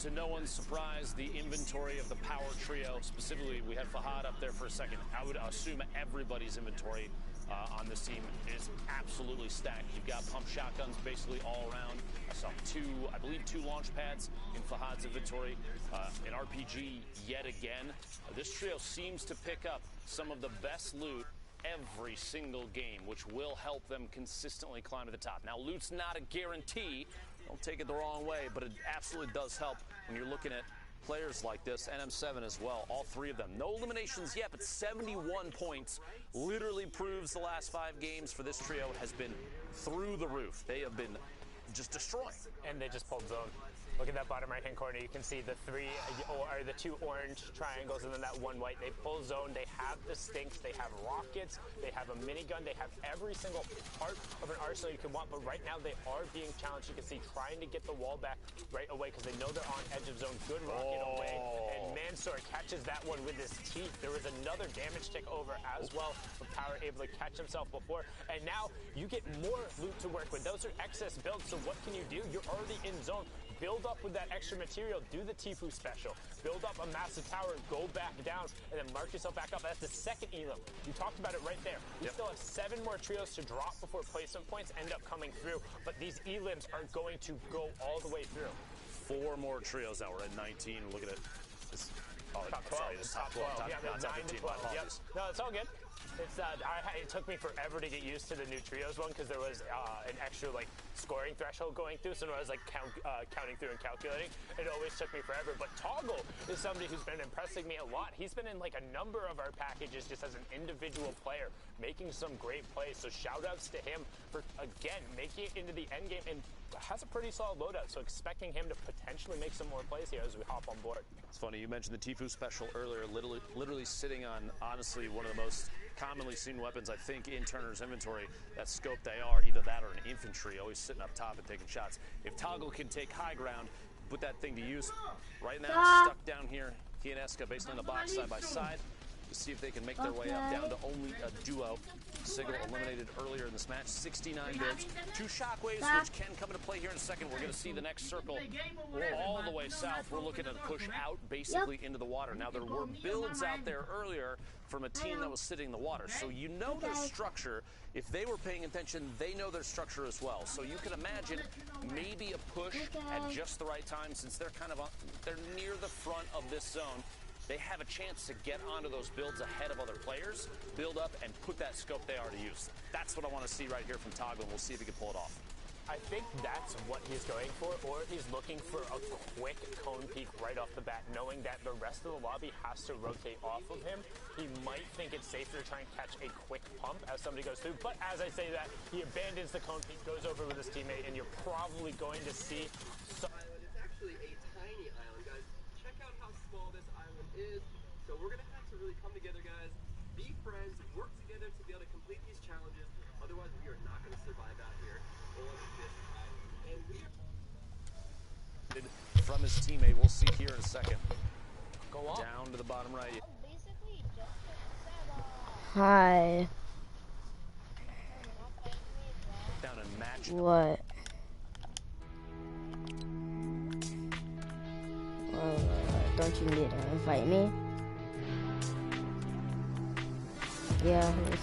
H: to no one's surprise, the inventory of the power trio, specifically, we had Fahad up there for a second. I would assume everybody's inventory on this team is absolutely stacked. You've got pump shotguns basically all around. I saw I believe two launch pads in Fahad's inventory. An RPG yet again. This trio seems to pick up some of the best loot every single game, which will help them consistently climb to the top. Now, loot's not a guarantee. Don't take it the wrong way, but it absolutely does help when you're looking at players like this, NM7 as well, all 3 of them. No eliminations yet, but 71 points literally proves the last 5 games for this trio has been through the roof. They have been just destroying.
G: And they just pulled zone. Look at that bottom right-hand corner. You can see the 2 orange triangles and then that 1 white. They pull zone. They have the stinks. They have rockets. They have a minigun. They have every single part of an arsenal you can want. But right now they are being challenged. You can see trying to get the wall back right away because they know they're on edge of zone. Good rocket away. And Mansour catches that one with his teeth. There was another damage tick over as well. But Power able to catch himself before. And now you get more loot to work with. Those are excess builds. So what can you do? You're already in zone. build up with that extra material, do the Tfue special, build up a massive tower, go back down, and then mark yourself back up. That's the second elim. You talked about it right there. We still have 7 more trios to drop before placement points end up coming through, but these elims are going to go all the way through.
H: 4 more trios now. We're at 19. Look at it. It's,
G: top 12.
H: Sorry, it's top 12.
G: Yeah,
H: Not top
G: 9 to
H: 15.
G: 12.
H: My
G: Yep.
H: apologies.
G: No, it's all good. It's it took me forever to get used to the new trios one because there was an extra like scoring threshold going through. So when I was like counting through and calculating, it always took me forever. But Toggle is somebody who's been impressing me a lot. He's been in like a number of our packages just as an individual player, making some great plays. So shout outs to him for again making it into the end game and has a pretty solid loadout. So expecting him to potentially make some more plays here as we hop on board.
H: It's funny, you mentioned the Tfue special earlier, literally sitting on, honestly, one of the most commonly seen weapons, I think, in Turner's inventory, that scoped AR, either that or an infantry, always sitting up top and taking shots. If Toggle can take high ground, put that thing to use, right now, stuck down here, he and Eska basically in the box side by side, to see if they can make their way up down to only a duo. Sigil eliminated earlier in this match, 69 builds. 2 shockwaves, which can come into play here in a second. We're going to see the next circle all the way south. We're looking to push out basically into the water. Now, there were builds out there earlier from a team that was sitting in the water. So you know their structure. If they were paying attention, they know their structure as well. So you can imagine maybe a push at just the right time since they're they're near the front of this zone. They have a chance to get onto those builds ahead of other players, build up, and put that scope they are to use. That's what I want to see right here from Toggle, and we'll see if he can pull it off.
G: I think that's what he's going for, or he's looking for a quick cone peek right off the bat, knowing that the rest of the lobby has to rotate off of him. He might think it's safer to try and catch a quick pump as somebody goes through, but as I say that, he abandons the cone peek, goes over with his teammate, and you're probably going to see...
I: It's actually a tiny island, guys. Check out how small this island is. So we're going to have to really come together, guys, be friends, work together to be able to complete these challenges. Otherwise, we are not going to survive out here on this island. And we are...
H: From his teammate, we'll see here in a second.
G: Go on.
H: Down to the bottom right.
D: Hi.
H: Down and match.
D: What? Don't you need to invite me? Yeah, it is.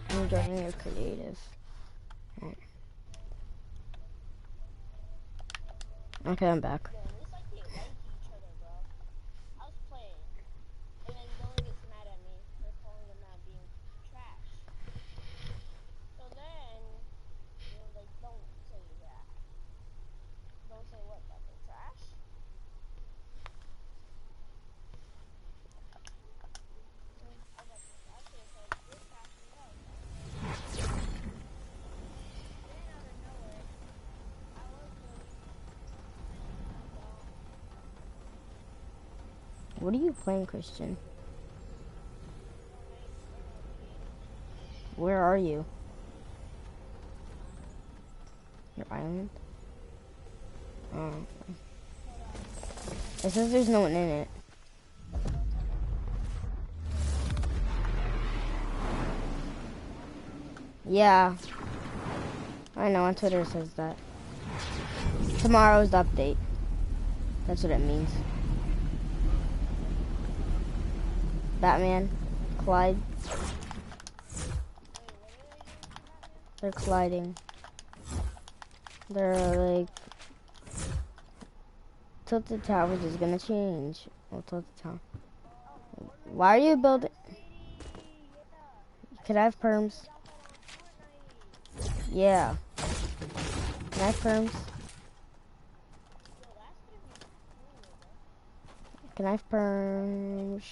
D: I'm joining your creative. Okay, I'm back. What are you playing, Christian? Where are you? Your island? Oh. It says there's no one in it. Yeah. I know, on Twitter it says that. Tomorrow's the update. That's what it means. Batman, Clyde. They're colliding. They're like... Tilted Towers is gonna change. Oh, Tilted Tower. Why are you building... Can I have perms? Yeah. Can I have perms? Can I have perms?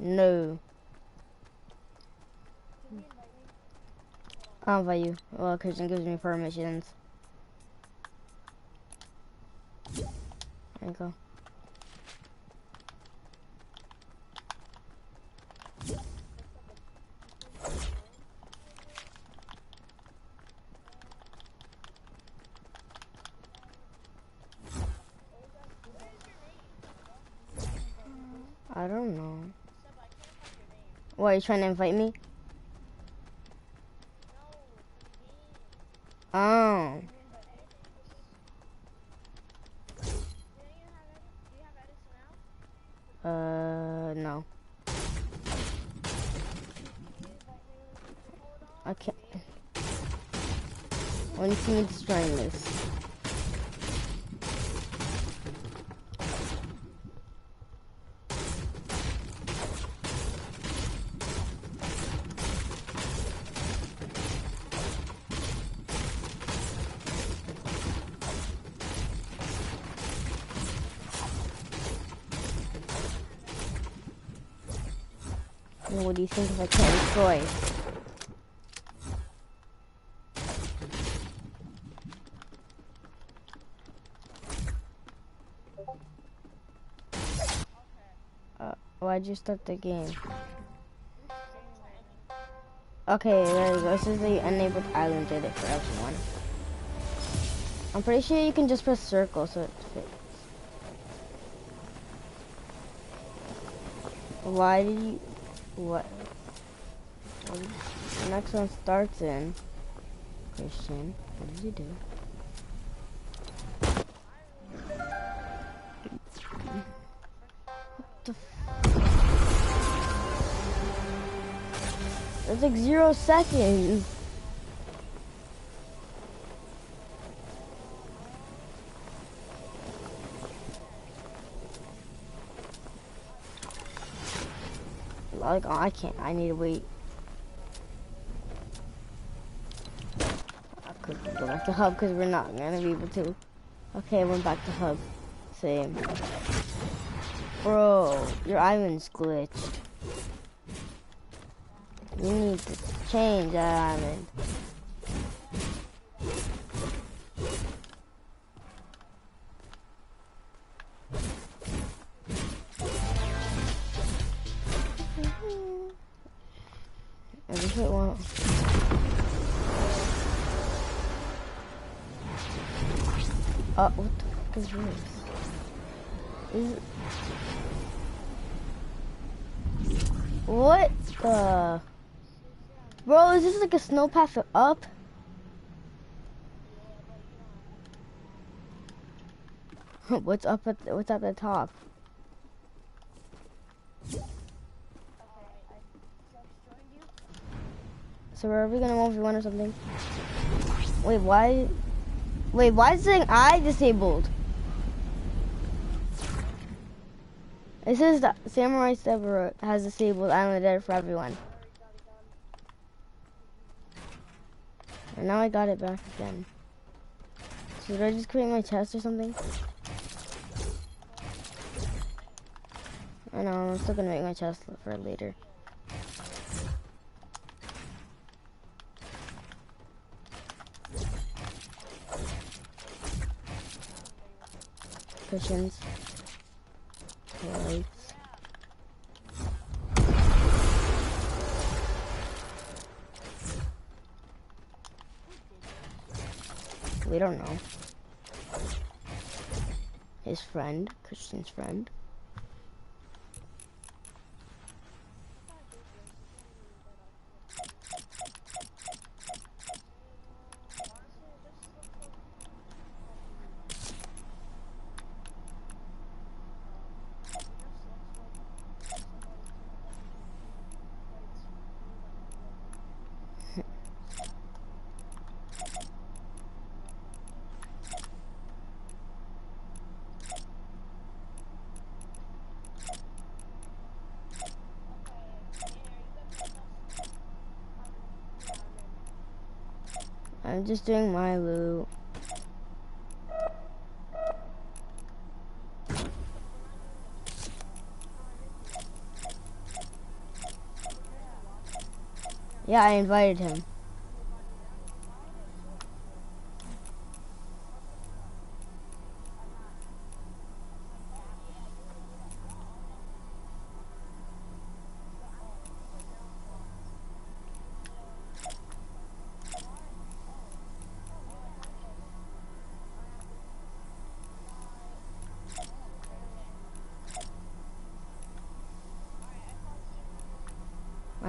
D: No. I'll invite you. Well, Christian gives me permissions. There you go. I don't know. What, are you trying to invite me? Oh. No. I can't. When you see me destroying this. What do you think if I can't destroy? Why'd you start the game? Okay, there you go. This is the enabled island did it for everyone. I'm pretty sure you can just press circle so it fits. Why did you... What? The next one starts in... Christian, what did you do? What the That's like 0 seconds. Like, oh, I can't. I need to wait. I could go back to hub because we're not gonna be able to. Okay, I went back to hub. Same. Bro, your island's glitched. You need to change that island. I just hit one. What the fuck is this? Is it... What the... Bro, is this like a snow path up? What's up at the top? So are we gonna 1v1 or something? Wait, why? Wait, why is it saying I disabled? It says that Samurai Saber has disabled Island Dead for everyone. And now I got it back again. So did I just create my chest or something? I know, I'm still gonna make my chest for later. Cushions. Lights. We don't know. His friend, Christian's friend. I'm just doing my loot. Yeah, I invited him.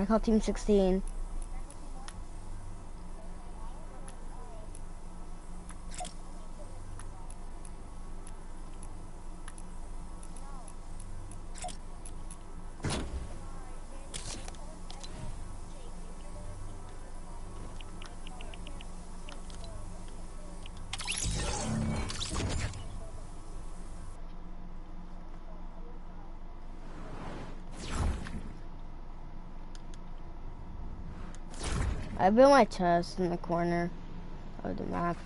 D: I call team 16. I built my chest in the corner of the map.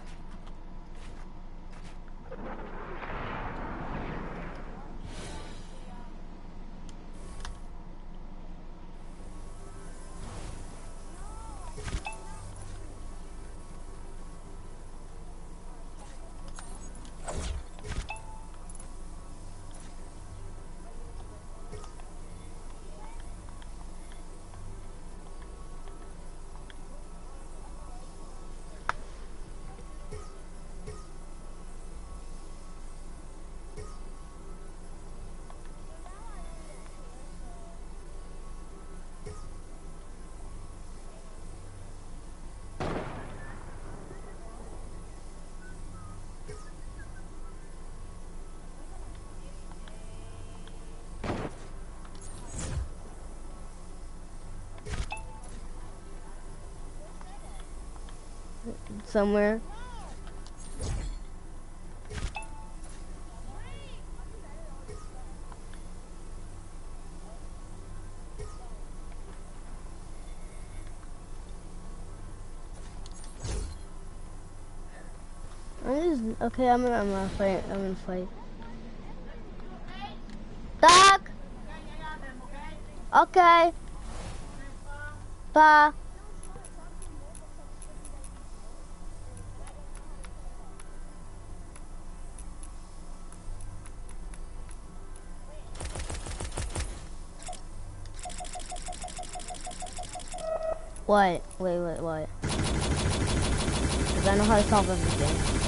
D: Somewhere. Okay, I'm gonna fight. I'm gonna fight. Doc. Okay. Pa. What? Wait, what? Because I know how to solve everything.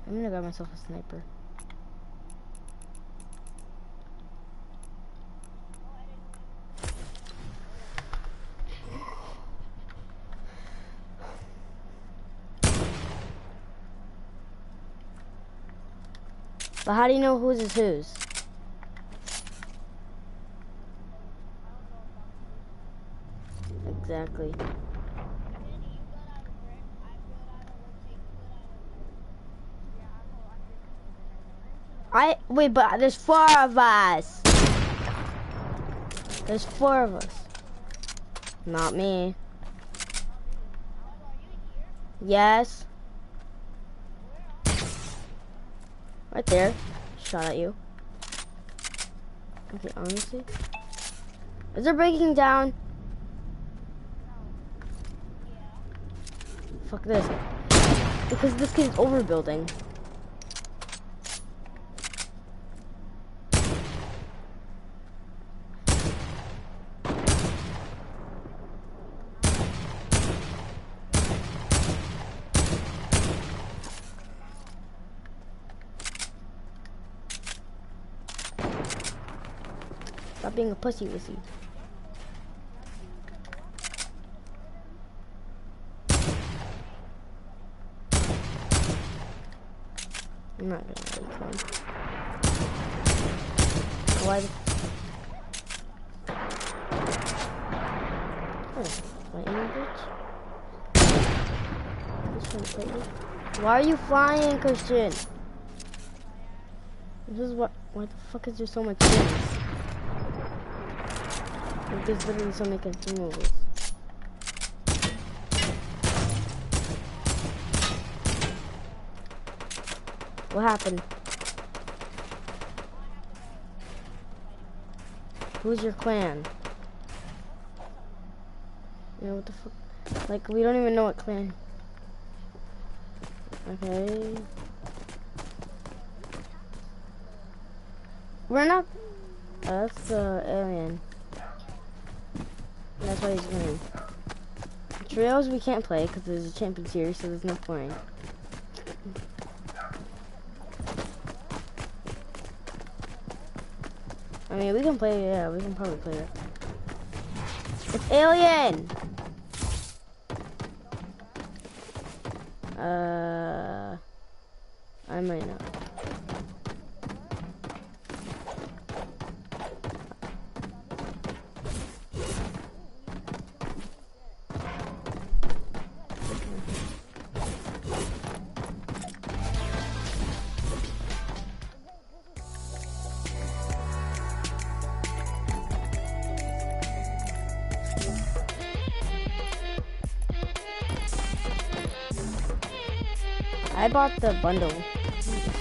D: I'm gonna grab myself a sniper. But how do you know whose is whose? Exactly. Wait, but there's 4 of us. There's 4 of us. Not me. Yes. Right there. Shot at you. Okay, honestly. Is there breaking down? Fuck this. Because this kid's overbuilding. Stop being a pussy wussy. I'm not gonna really kill him. Why the... My aim bitch? Why are you flying, Christian? This is what... Why the fuck is there so much things? Like, there's literally so many consumables. What happened? Who's your clan? You know what the fuck? Like, we don't even know what clan. Okay. We're not. That's the alien. That's why he's winning. Trios we can't play because there's a champion series, so there's no point. I mean, we can play, yeah, we can probably play it. It's alien! I might not. I bought the bundle,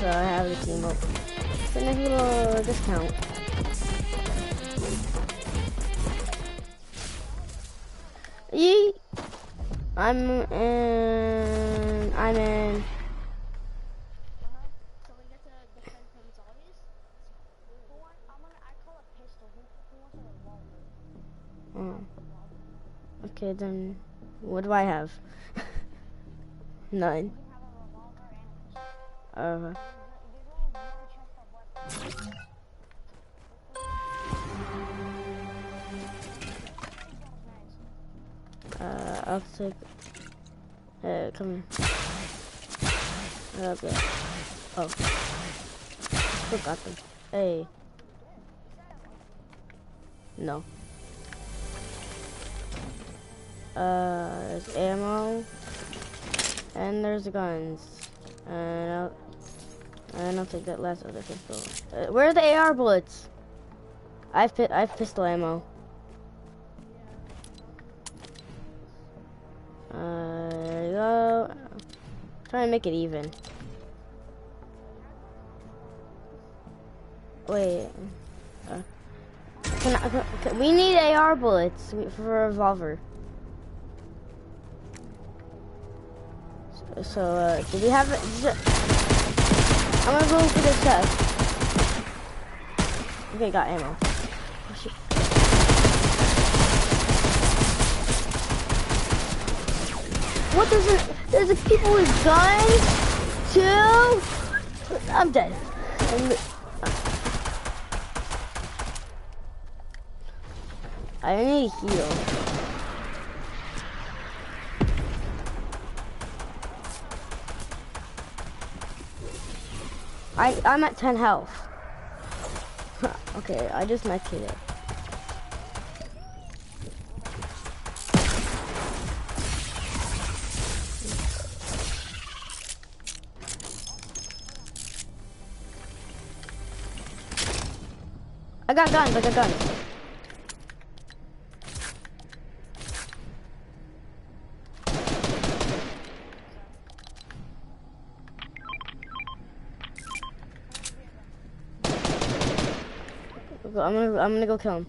D: so I have the team up. It's a nice little discount. Yee! I'm in.
J: So we get to defend from zombies? I call a pistol. Who wants a revolver?
D: Oh. Okay, then what do I have? None. I'll take. Come here. Okay. Oh. Still got them. Hey. No. There's ammo. And there's the guns. And I'll take that last other pistol. Where are the AR bullets? I've pistol ammo. There you go. Try and make it even. Wait. We need AR bullets for a revolver. So, do we have it? I'm gonna go for the chest. Okay, got ammo. Oh, shit. What does it? There's people with guns too. I'm dead. I need to heal. I'm at 10 health. Okay, I just might hit it. I got guns. I'm gonna go kill him.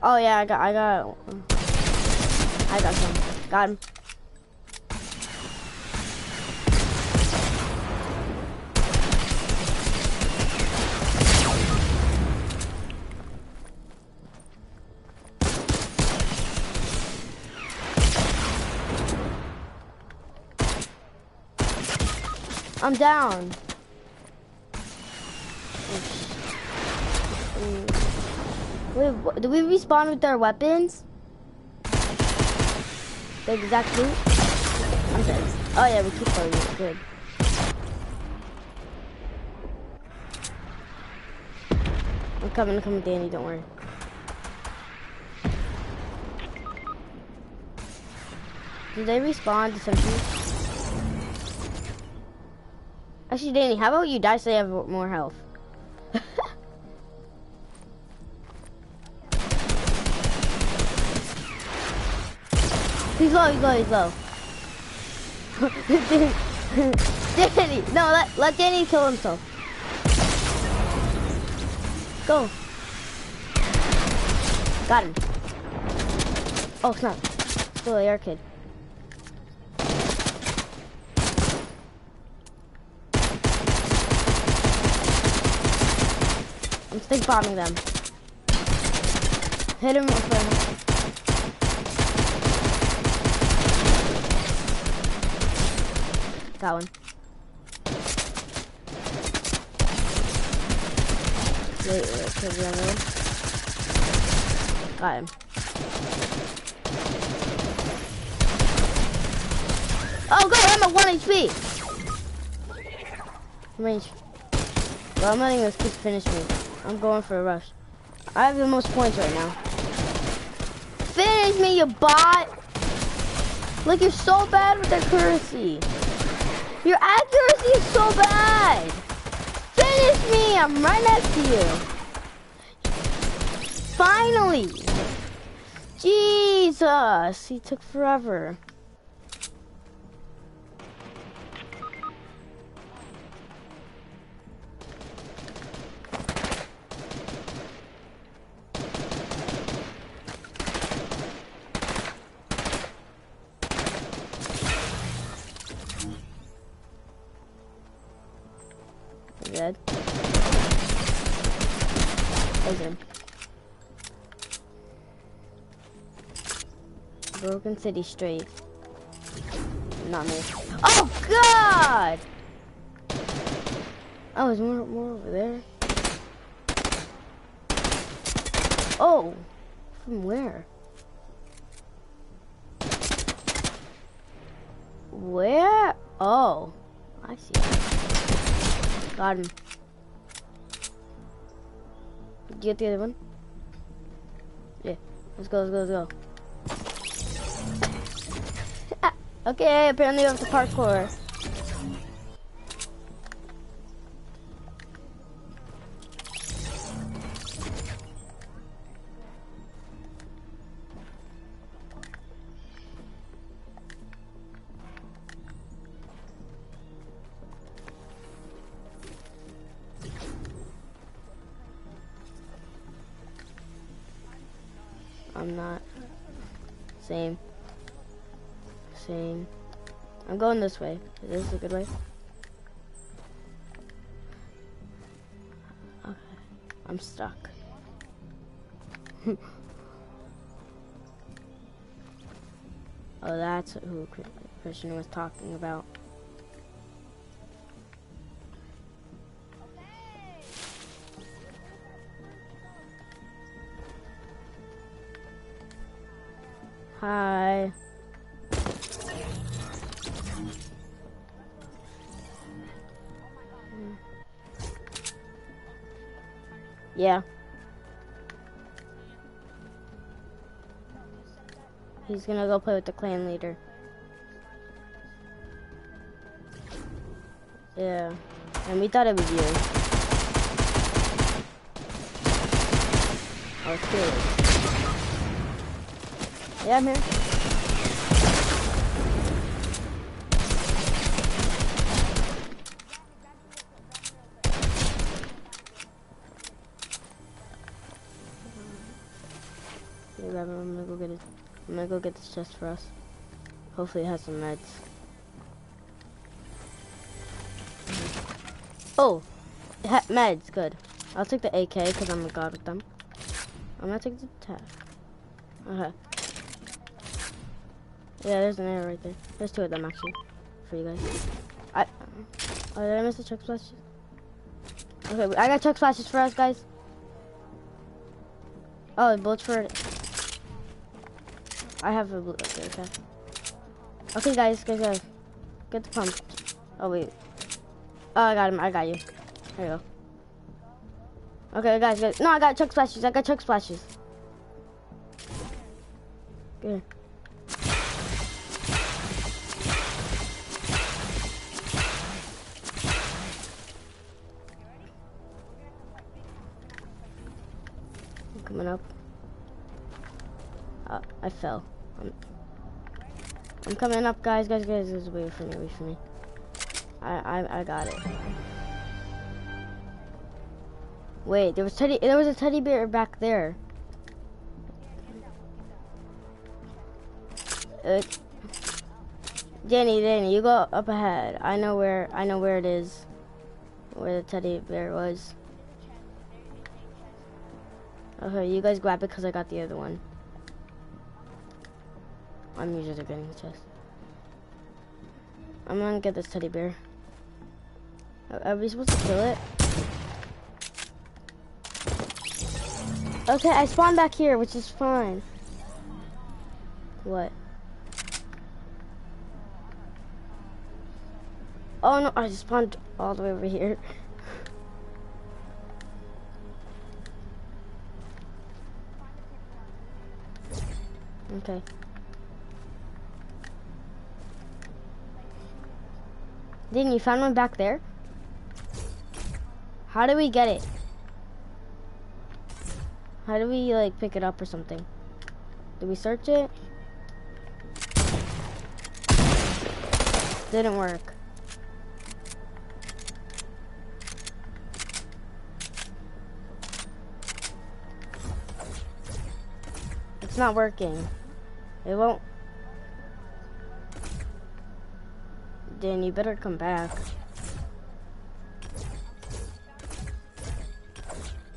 D: Oh yeah, I got some. Got him. I'm down. Wait, do we respawn with our weapons? The exact loot? Okay. Oh yeah, we keep our loot. Good. I'm coming, Danny, don't worry. Did they respawn to something? Actually, Danny, how about you die so you have more health? He's low. Danny, no, let Danny kill himself. Go. Got him. Oh, snap. Still AR kid. I'm stick bombing them. Hit him with a... Got one. Wait, kill the other one. Got him. Oh, go! I'm at 1 HP! Range. Well, I'm letting this kid finish me. I'm going for a rush. I have the most points right now. Finish me, you bot! Look, you're so bad with accuracy. Your accuracy is so bad. Finish me! I'm right next to you. Finally! Jesus! He took forever. Dead. Him. Broken City straight. Not me. Oh God! Oh, there's more over there. Oh, from where? Where? Oh, I see. Got him. Did you get the other one? Yeah. Let's go. Okay, apparently we have to parkour. I'm not. Same. I'm going this way. Is this a good way? Okay. I'm stuck. Oh, that's who Christian was talking about. Hi. Yeah. He's gonna go play with the clan leader. Yeah. And we thought it was you. Oh, it's good. Yeah, I'm here. I'm gonna go get it. I'm gonna go get this chest for us. Hopefully it has some meds. Oh, meds, good. I'll take the AK because I'm a god with them. I'm gonna take the attack. Okay. Yeah, there's an arrow right there. There's two of them actually, for you guys. Oh, did I miss the chug splashes? Okay, I got chug splashes for us, guys. Oh, bullets for it. I have a bullet. Okay. Okay, guys. Get the pump. Oh wait. Oh, I got him. I got you. There you go. Okay, guys. No, I got chug splashes. Good. I'm coming up. I fell. I'm coming up, guys. Wait for me. I got it. Wait, there was a teddy bear back there. Danny, you go up ahead. I know where it is. Where the teddy bear was. Okay, you guys grab it because I got the other one. I'm usually getting the chest. I'm gonna get this teddy bear. Are we supposed to kill it? Okay, I spawned back here, which is fine. What? Oh no, I just spawned all the way over here. Okay. Didn't you find one back there? How do we get it? How do we like pick it up or something? Did we search it? Didn't work. It's not working. It won't. Dan, you better come back.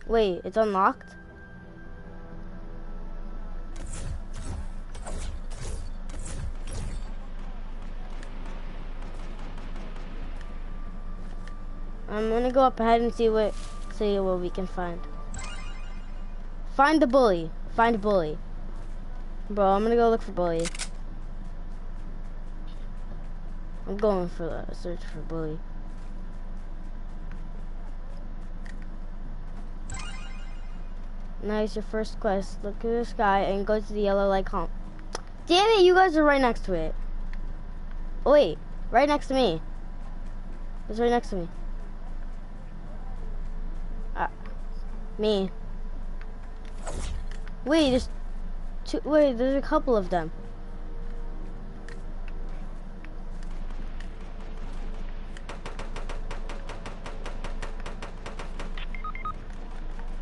D: Wait, it's unlocked? I'm gonna go up ahead and see what we can find. Find the bully. Find bully. Bro, I'm gonna go look for bully. I'm going for a search for bully. Nice, your first quest. Look at the sky and go to the yellow light column. Damn it, you guys are right next to it. Oh, wait, right next to me. It's right next to me. Me. Wait, there's two. Wait, there's a couple of them.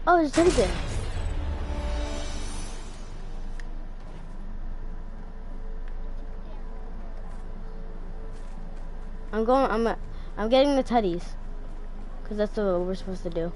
D: Oh, there's a teddy bear. I'm getting the teddies. Cause that's what we're supposed to do.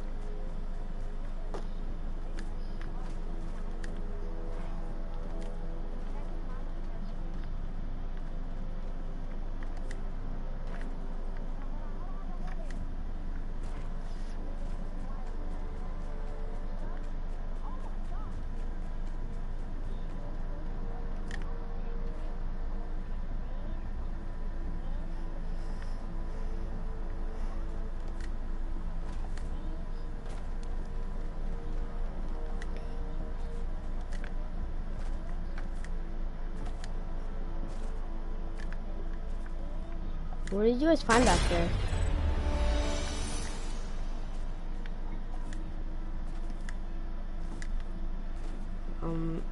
D: What did you guys find back there?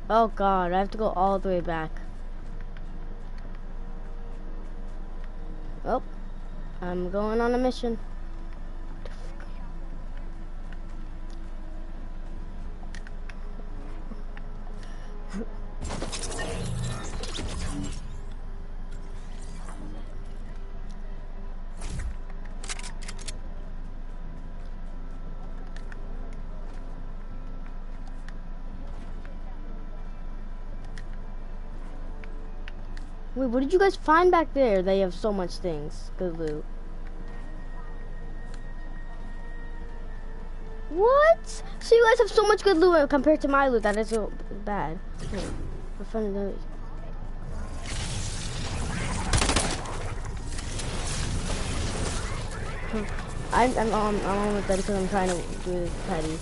D: Oh god, I have to go all the way back. Oh, I'm going on a mission. Wait, what did you guys find back there? They have so much things. Good loot. What? So you guys have so much good loot compared to my loot that is so bad. Here, we're finding those. I'm almost dead because I'm trying to do the teddy.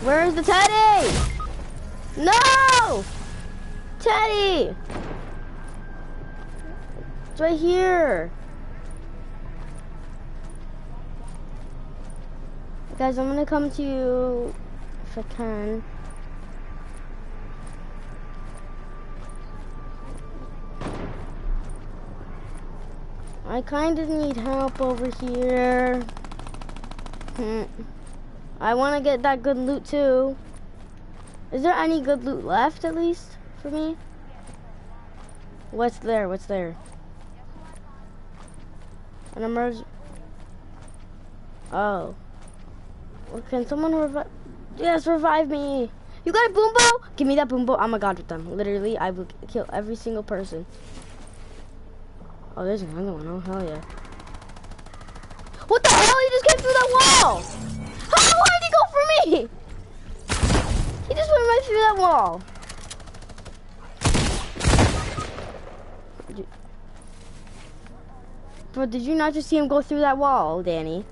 D: Where's the teddy? No! Teddy! It's right here. Guys, I'm gonna come to you if I can. I kind of need help over here. I want to get that good loot too. Is there any good loot left at least for me? What's there? What's there? An emergency. Oh. Well, can someone revive? Yes, revive me. You got a boom bow? Give me that boom bow. I'm a god with them. Literally, I will kill every single person. Oh, there's another one. Oh, hell yeah. What the hell? He just came through that wall. How did he go for me? He just went right through that wall. Bro, did you not just see him go through that wall, Danny?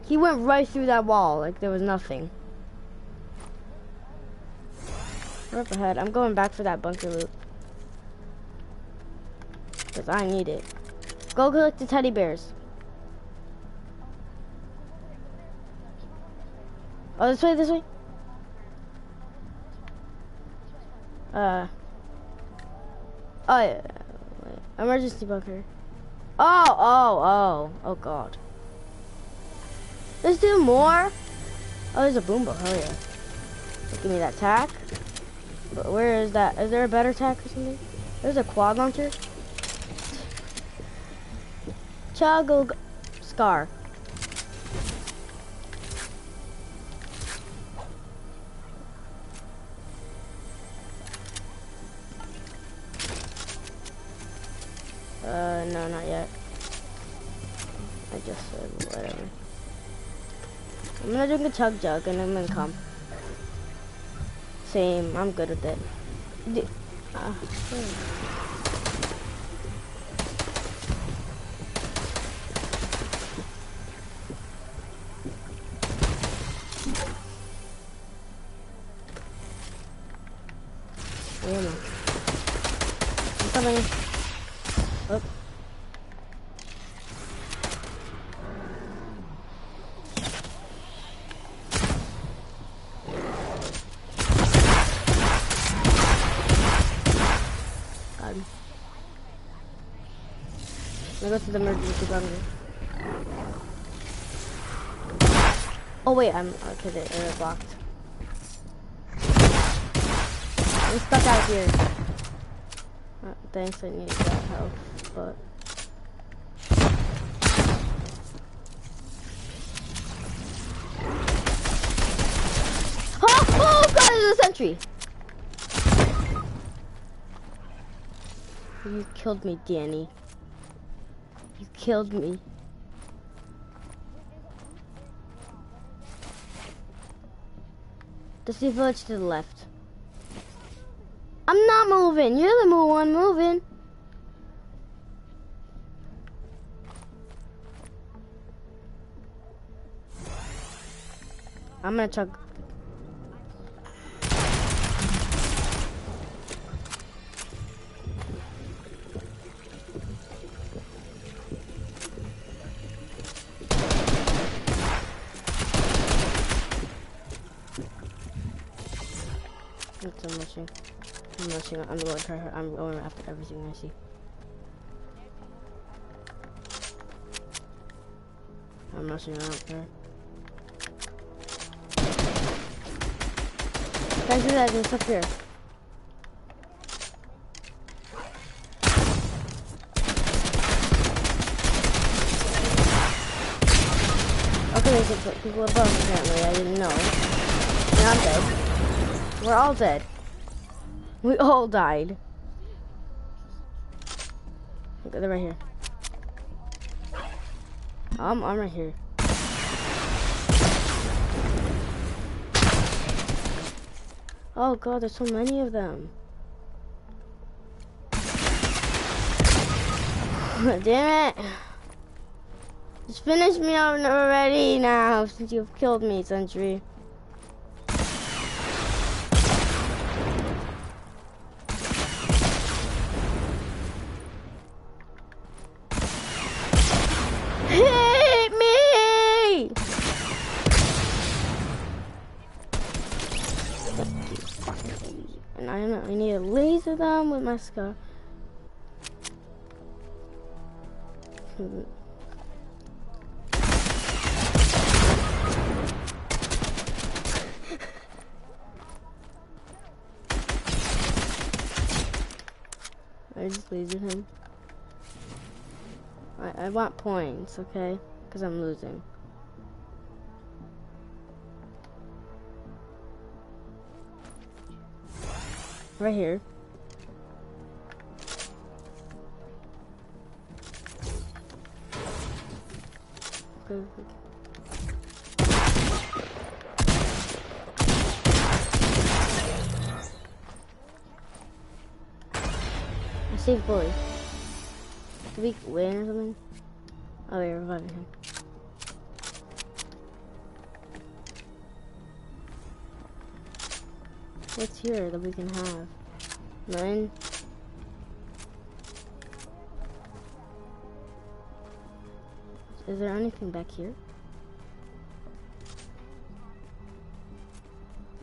D: He went right through that wall like there was nothing. We're up ahead. I'm going back for that bunker loot. Because I need it. Go collect the teddy bears. Oh, this way, this way. Oh, yeah. Wait. Emergency bunker. Oh, God. Let's do more. Oh, there's a boom bow. Hell yeah. Give me that tack. But where is that? Is there a better tack or something? There's a quad launcher. Chuggle Scar. No, not yet. I just said whatever. I'm gonna drink a chug jug and I'm gonna come. Same, I'm good with it. Where am I? I'm coming. Oh. Go to the emergency bunker. Oh wait, okay, they're blocked. I'm stuck out here. Thanks, I need that help, but. Oh God, there's a sentry! You killed me, Danny. You killed me. The sea village to the left. I'm not moving. You're the one moving. I'm gonna chug. I'm rushing. I'm going to try her. I'm going after everything I see. I'm rushing out there. Guys, do that. There's stuff here. Okay, there's people above apparently. I didn't know. Now I'm dead. We're all dead. We all died. Okay, they're right here. I'm right here. Oh god, there's so many of them. Damn it! Just finish me out already now, since you've killed me, Sentry. Hit me! And I need to laser them with my scar. I just lasered him. I want points, okay? Because I'm losing. Right here. Okay. I saved Bully. Did we win or something? Oh, you're reviving him. What's here that we can have? None? Is there anything back here?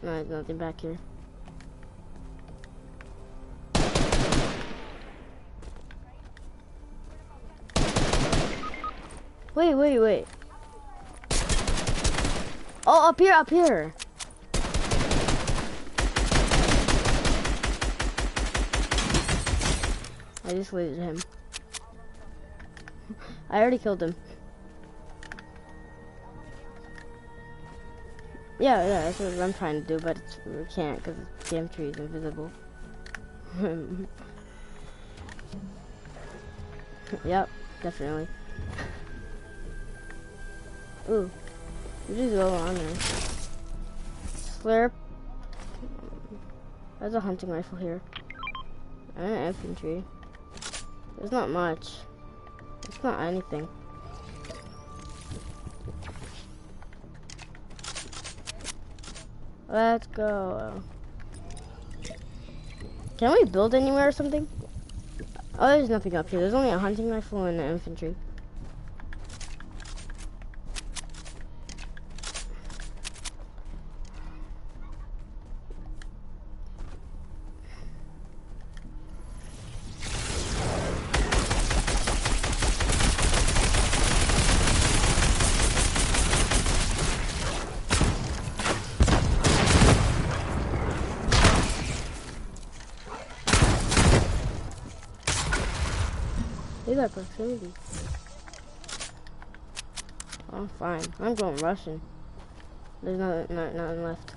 D: No, there's nothing back here. Wait. Oh, up here. I just lasered him. I already killed him. Yeah, that's what I'm trying to do, but we can't because the damn tree is invisible. Yep, definitely. Ooh, we just go on there. Slurp. There's a hunting rifle here. And an infantry. There's not much. It's not anything. Let's go. Can we build anywhere or something? Oh, there's nothing up here. There's only a hunting rifle and an infantry. They got proximity. I'm fine. I'm going Russian. There's nothing left.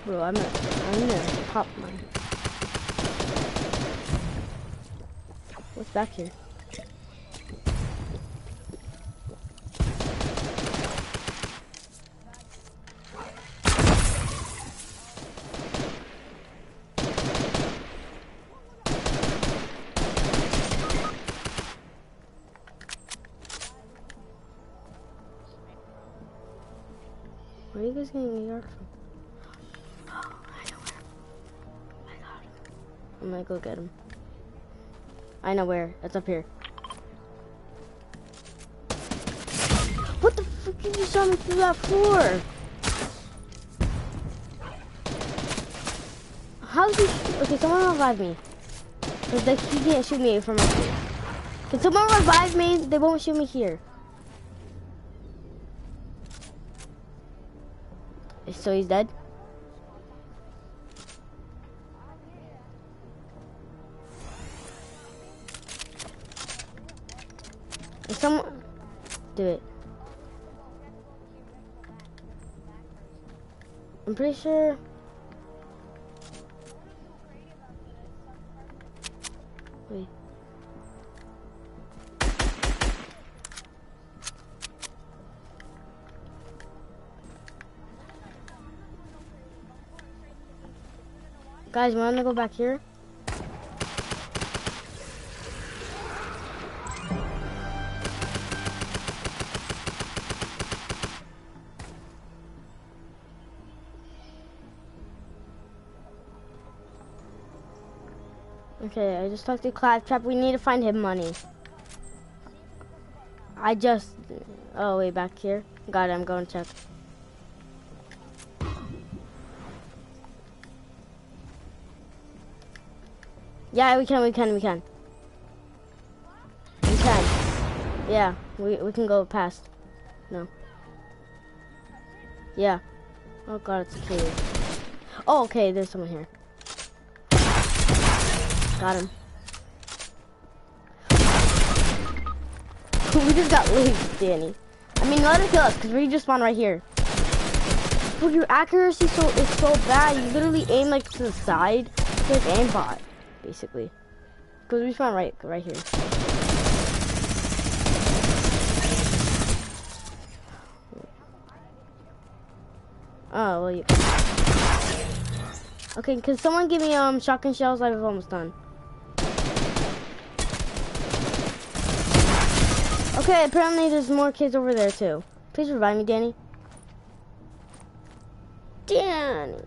D: Bro, I'm gonna pop mine. What's back here? Where are you guys getting the yard from? I'm gonna go get him. I know where. It's up here. What the frick did you saw me through that floor? How did you... Okay, someone revive me. Because he can't shoot me from up here. Can someone revive me? They won't shoot me here. So he's dead? Is someone... Do it. I'm pretty sure... Wait. Guys, wanna go back here? Okay, I just talked to Claptrap. We need to find him money. Oh, wait, back here. Got it, I'm going to check. Yeah, we can. We can. Yeah, we can go past. No. Yeah. Oh god, it's a cave. Oh, okay, there's someone here. Got him. We just got licked, Danny. I mean, let him kill us, because we just spawned right here. But your accuracy is so bad, you literally aim like to the side. It's like aimbot, basically. Because we spawned right here. Oh, well, you... Okay, can someone give me shotgun shells? I'm almost done. Okay, apparently there's more kids over there too. Please revive me, Danny. Danny.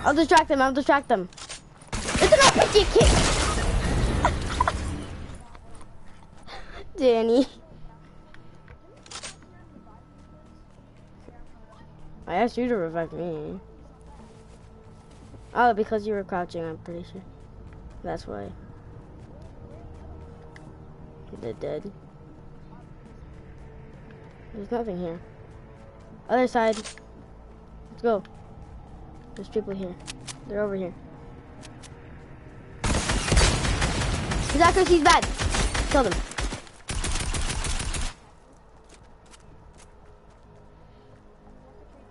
D: I'll distract them. It's an RPG kid. Danny. I asked you to revive me. Oh, because you were crouching, I'm pretty sure. That's why. They're dead. There's nothing here. Other side. Let's go. There's people here. They're over here. His accuracy's bad. Kill them.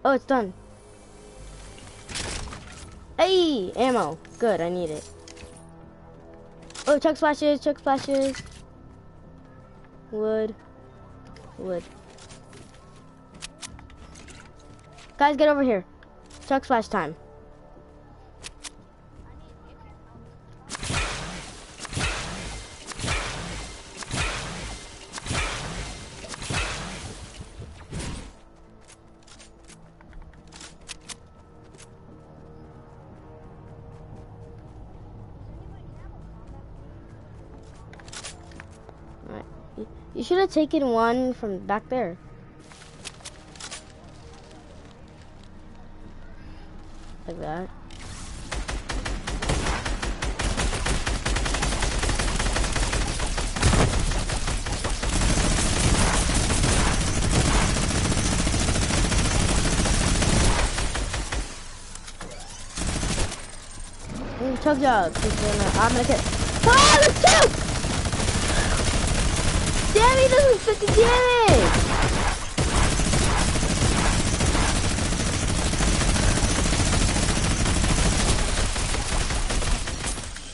D: Oh, it's done. Hey, ammo. Good, I need it. Oh, chug splashes. Wood. Guys, get over here. Chug splash time. You should have taken one from back there. Like that. Chug jug. I'm gonna get. Oh, let's go! Damn, he doesn't 50 damage!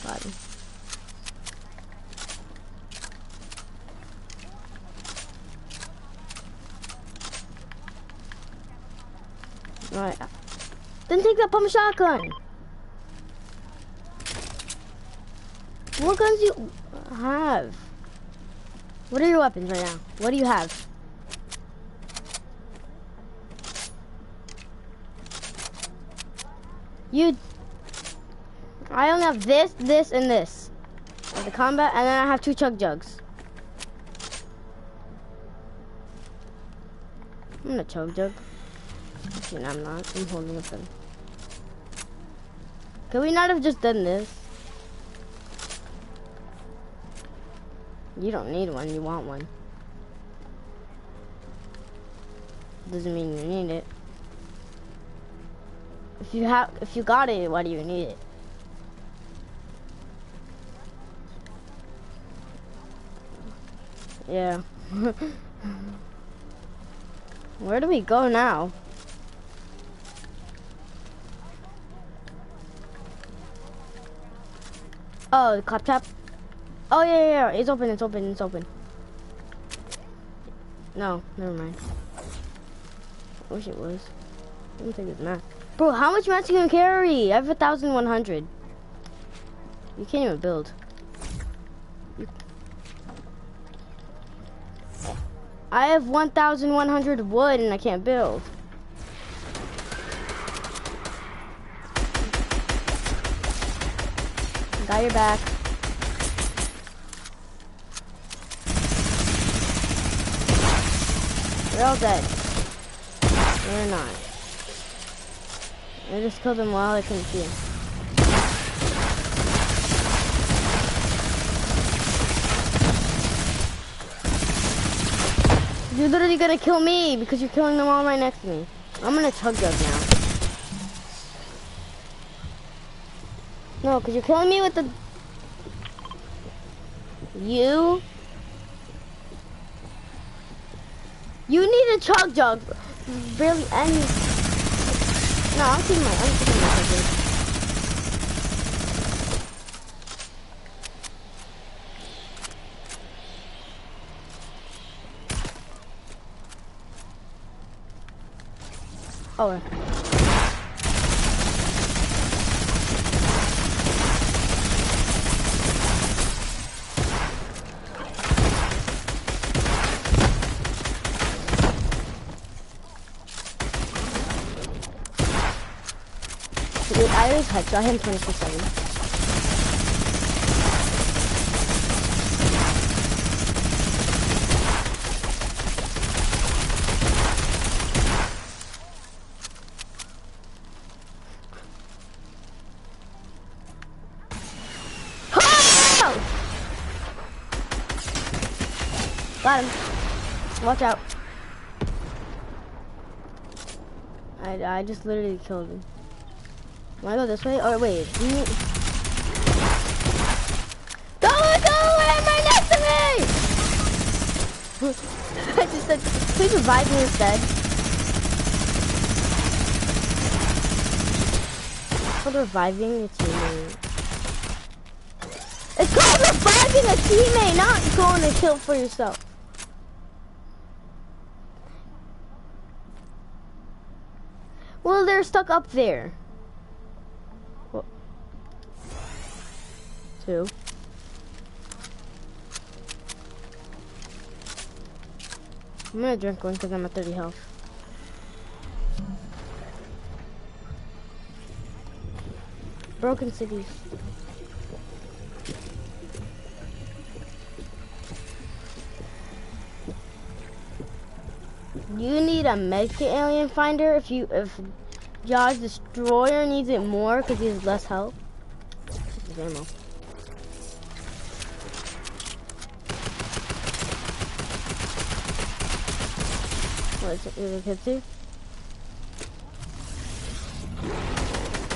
D: Got him. Alright. Then take that pump shotgun! What guns do you have? What are your weapons right now? What do you have? I only have this, and this. The combat, and then I have 2 chug jugs. I'm gonna chug jug. Actually, no, I'm not. I'm holding a pen. Could we not have just done this? You don't need one, you want one. doesn't mean you need it. If you got it, why do you need it? Yeah. Where do we go now? Oh, the claptrap. Oh yeah. It's open. It's open. No, never mind. I wish it was. I don't think it's math. Bro, how much mats you gonna carry? I have 1,100. You can't even build. I have 1,100 wood and I can't build. Got your back. They're all dead. They're not. I just killed them while I couldn't see them. You're literally gonna kill me because you're killing them all right next to me. I'm gonna chug jug now. No, because you're killing me with the... You need a chug jug. Barely any... No, I'm taking my chug jug. Oh. Dude, I always headshot him 24/7. Got him. Watch out. I just literally killed him. Wanna go this way? Oh wait. Go away! Right next to me! I just said, please revive me instead. It's called reviving a teammate. It's called reviving a teammate, not going to kill for yourself. Well, they're stuck up there. Well, 2. I'm gonna drink one because I'm at 30 health. Broken cities. You need a medkit alien finder if Josh Destroyer needs it more because he has less health. His ammo. What is it hit to?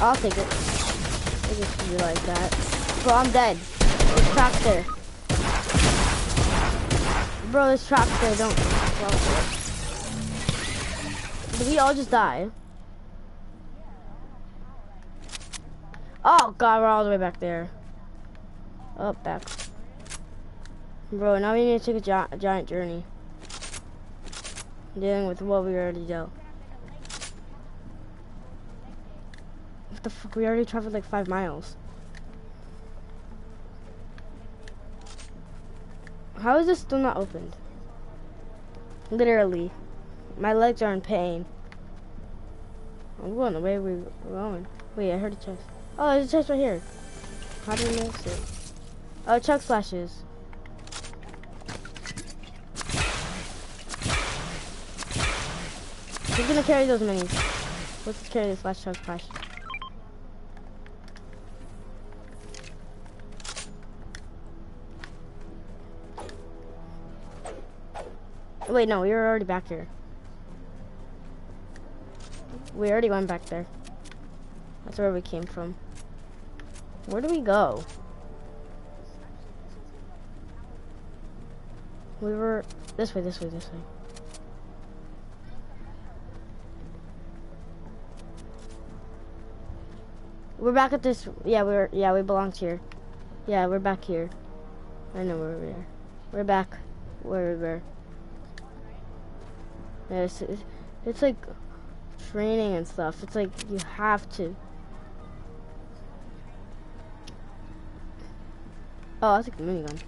D: I'll take it. I just be like that. Bro, I'm dead. There's traps there. Bro, there's traps there. Don't fall for it. Did we all just die? Oh god, we're all the way back there. Oh, back. Bro, now we need to take a giant journey. Dealing with what we already dealt. What the fuck? We already traveled like 5 miles. How is this still not opened? Literally. My legs are in pain. I'm going the way we were going. Wait, I heard a chest. Oh, there's a chest right here. How did I miss it? Oh, chug splashes. Who's gonna carry those minis? Let's just carry this last chug splash. Wait, no, we were already back here. We already went back there. That's where we came from. Where do we go? We were this way, this way, this way. We're back at this. Yeah, we belonged here. Yeah, we're back here. I know where we are. We're back where we were. Yeah, it's like training and stuff. It's like you have to. Oh, I'll take the minigun.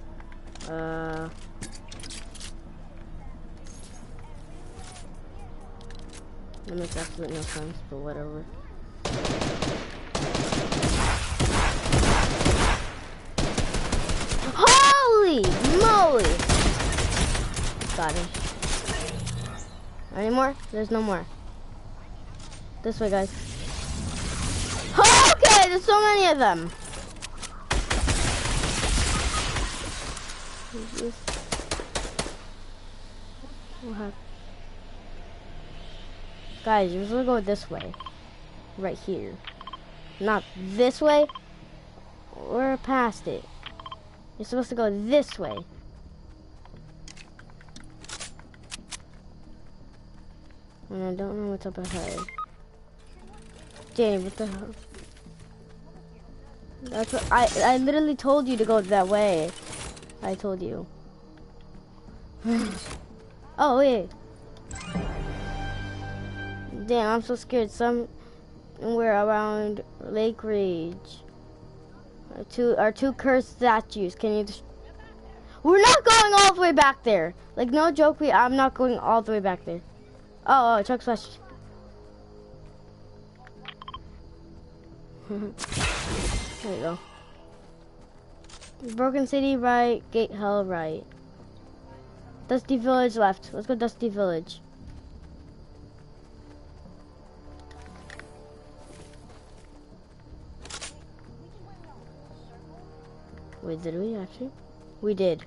D: That makes absolutely no sense, but whatever. Holy moly! Got him. Any more? There's no more. This way, guys. Okay, there's so many of them. What happened? Guys, you're supposed to go this way. Right here. Not this way. We're past it. You're supposed to go this way. And I don't know what's up ahead. Danny, what the hell? That's what I literally told you to go that way. I told you. Oh wait. Damn, I'm so scared. Somewhere around Lake Ridge. Our two cursed statues. Can you just... We're not going all the way back there. Like, no joke, I'm not going all the way back there. Oh, Chuck's flash. There you go. Broken City right, Gate Hell right. Dusty Village left. Let's go Dusty Village. Wait, did we actually? We did.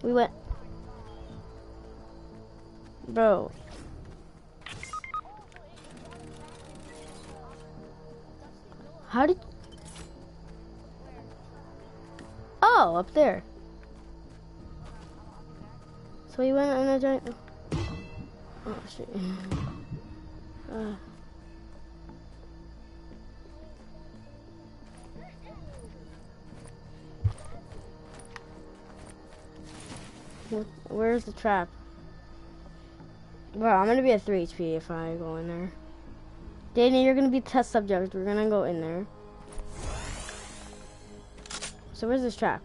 D: We went. Bro. How did... Oh, up there. So we went on a giant... Oh, shit. Where's the trap? Bro, I'm gonna be at 3 HP if I go in there. Danny, you're gonna be test subject. We're gonna go in there. So where's this trap?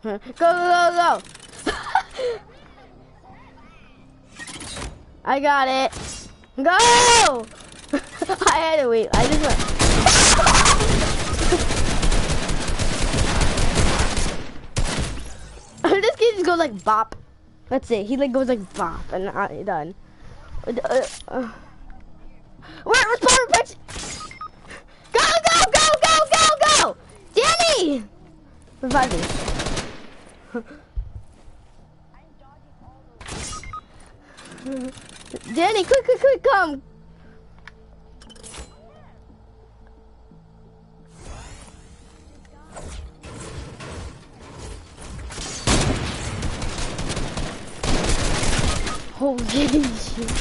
D: Go, go, go, go! I got it. Go! I had to wait. I just went. This kid just goes like bop. That's it. He like goes like bop and done. Where's Power Picks? Go, go, go, go, go, go! Danny! Revive me. Danny, quick, quick, quick, come! Holy shit.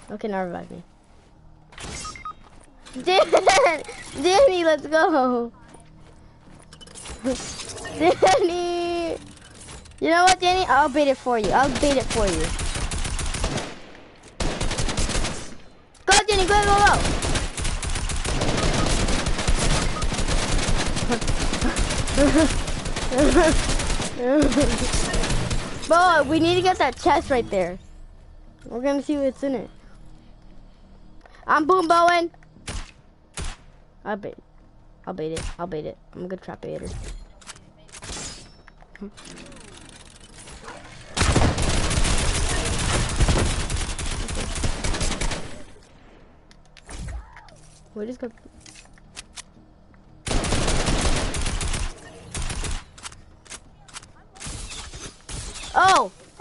D: Okay, now revive me. Danny, let's go. Danny. You know what, Danny? I'll bait it for you. I'll bait it for you. Go, Danny, go, go, go. Bro, we need to get that chest right there. We're gonna see what's in it. I'm Boom Bowen. I'll bait it. I'll bait it. I'll bait it. I'm a good trap baiter. We just got...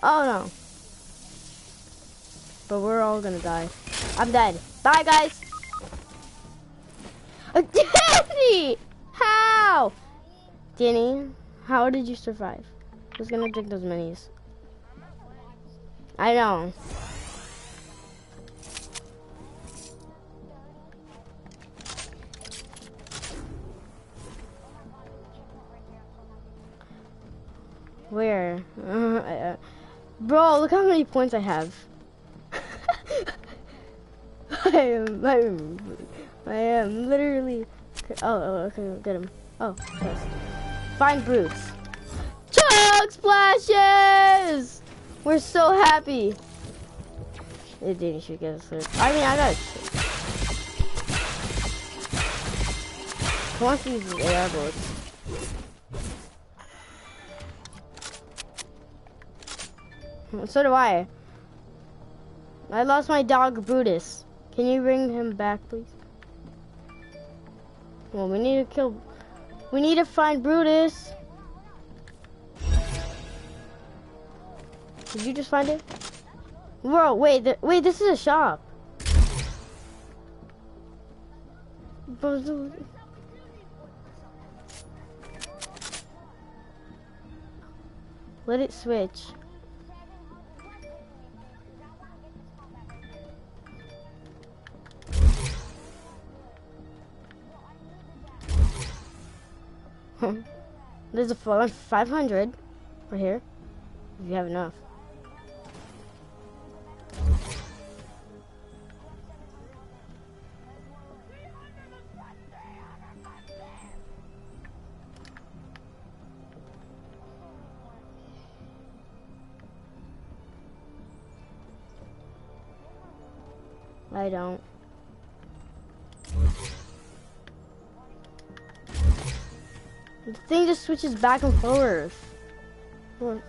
D: Oh no. But we're all gonna die. I'm dead. Bye guys. Danny! How? Danny, how did you survive? Who's gonna drink those minis? I know. Where? Bro, look how many points I have. I am literally. Oh, okay, get him. Oh, yes. Find Bruce. Chug splashes! We're so happy. It didn't should get us there. I mean, I got it. Who wants to use these AR bullets? So do I. I lost my dog, Brutus. Can you bring him back, please? Well, we need to kill... We need to find Brutus. Did you just find it? Bro, wait, wait, this is a shop. Let it switch. There's a 500 right here, if you have enough. I don't. The thing just switches back and forth. What?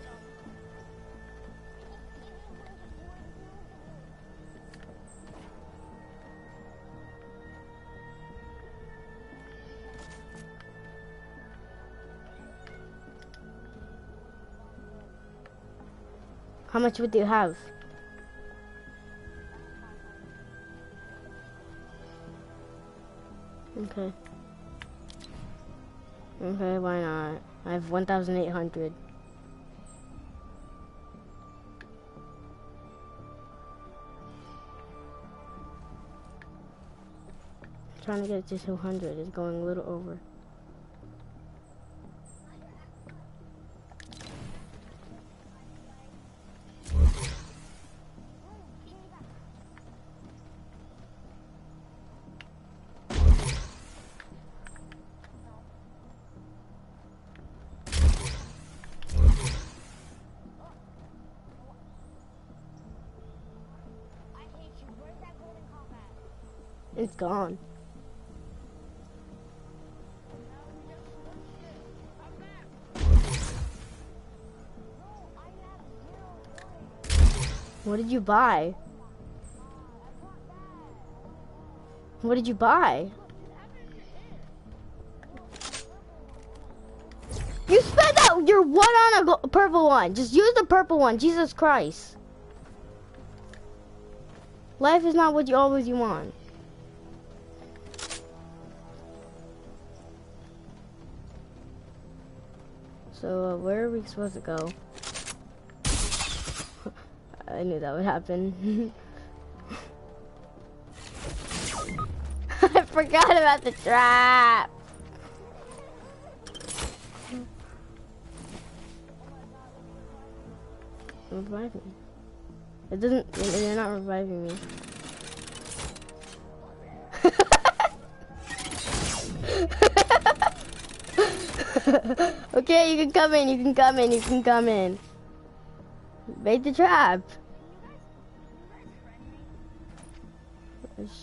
D: How much would you have? Okay. Okay, why not? I have 1,800. Trying to get it to 200 is going a little over. It's gone. What did you buy? What did you buy? You spent that your one on a purple one. Just use the purple one. Jesus Christ. Life is not what you always want. So where are we supposed to go? I knew that would happen. I forgot about the trap. Revive me. It doesn't. You're not reviving me. Okay, you can come in. You can come in. You can come in. Bait the trap.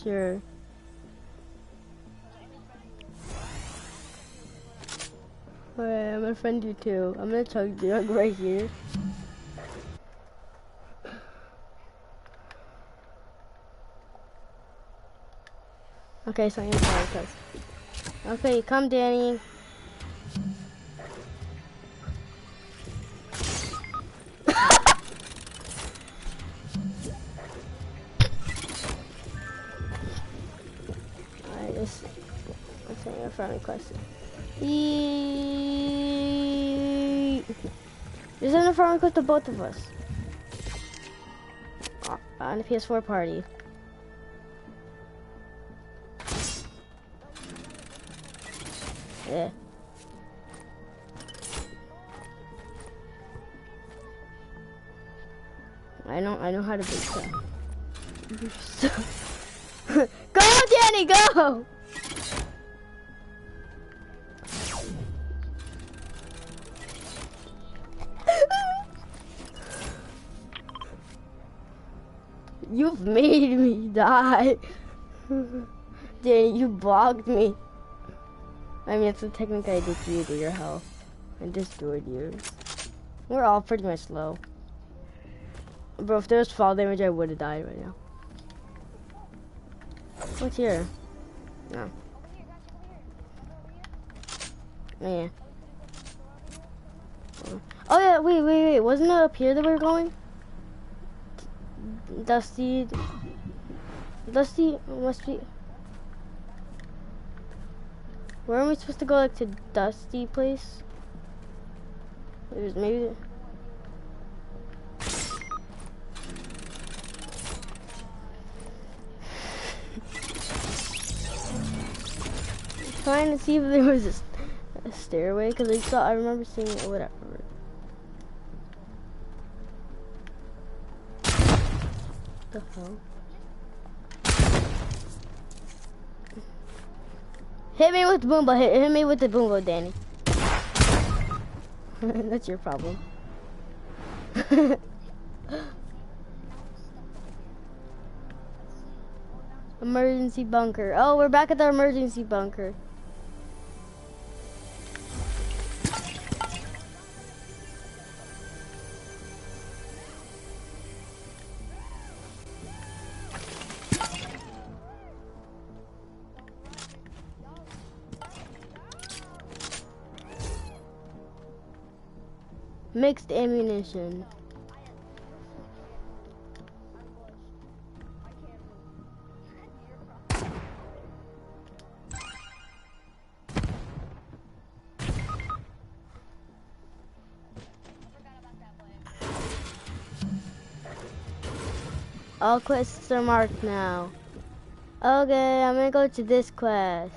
D: Sure. Alright, I'm gonna friend you too. I'm gonna chug the jug right here. Okay, so I'm sorry, cuz. Okay, come, Danny. a friendly quest. Eee. There's an friendly quest to both of us. On the PS4 party. Yeah. I know how to beat that. Go, Danny, go! You've made me die. Danny, you blocked me. I mean, it's a technique I did to you to your health. I destroyed yours. We're all pretty much low. Bro, if there was fall damage, I would have died right now. What's here? No. Yeah. Oh yeah, wait. Wasn't it up here that we were going? Dusty must be. Where are we supposed to go? Like to Dusty place? There's maybe. Trying to see if there was a stairway because I remember seeing it. Whatever. The hell? Hit me with the boombo. Hit me with the boombo, Danny. That's your problem. Emergency bunker. Oh, we're back at the emergency bunker. Mixed ammunition. All quests are marked now. Okay, I'm gonna go to this quest.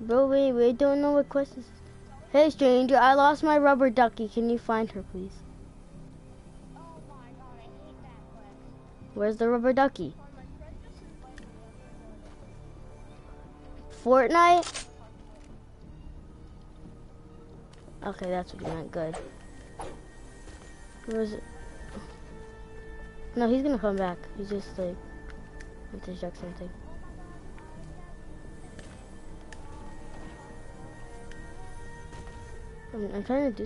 D: Bro, we don't know what quest is. Hey stranger, I lost my rubber ducky. Can you find her, please?
J: Oh my god, I hate that quest.
D: Where's the rubber ducky? Fortnite? Okay, that's what you meant. Good. Where is it? No, he's gonna come back. He's just like, want to check something. I'm trying to do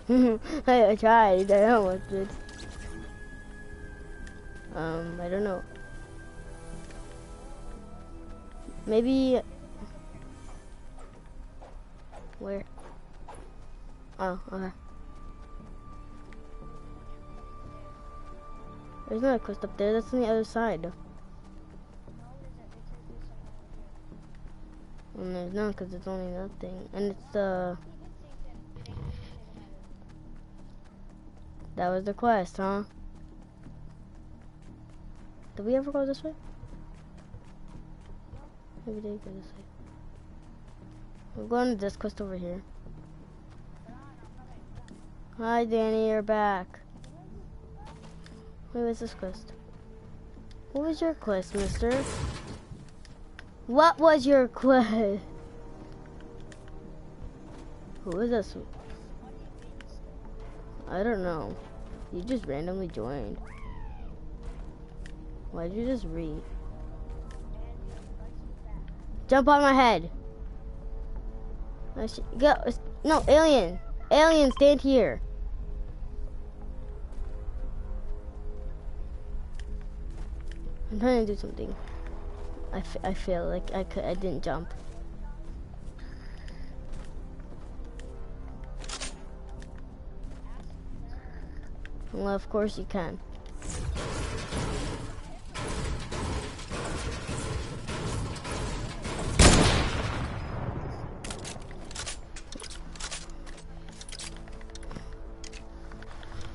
D: something. I tried. I almost did. I don't know. Maybe. Where? Oh, okay. There's not a quest up there. That's on the other side. And there's none because it's only nothing. And it's the... That was the quest, huh? Did we ever go this way? Maybe they go this way. We're going to this quest over here. Hi Danny, you're back. Wait, what's this quest? What was your quest, mister? What was your quest? Who is this? I don't know. You just randomly joined. Why'd you just read? Jump on my head. Go. No, alien. Alien, stand here. I'm trying to do something. I feel like I didn't jump. Well, of course you can.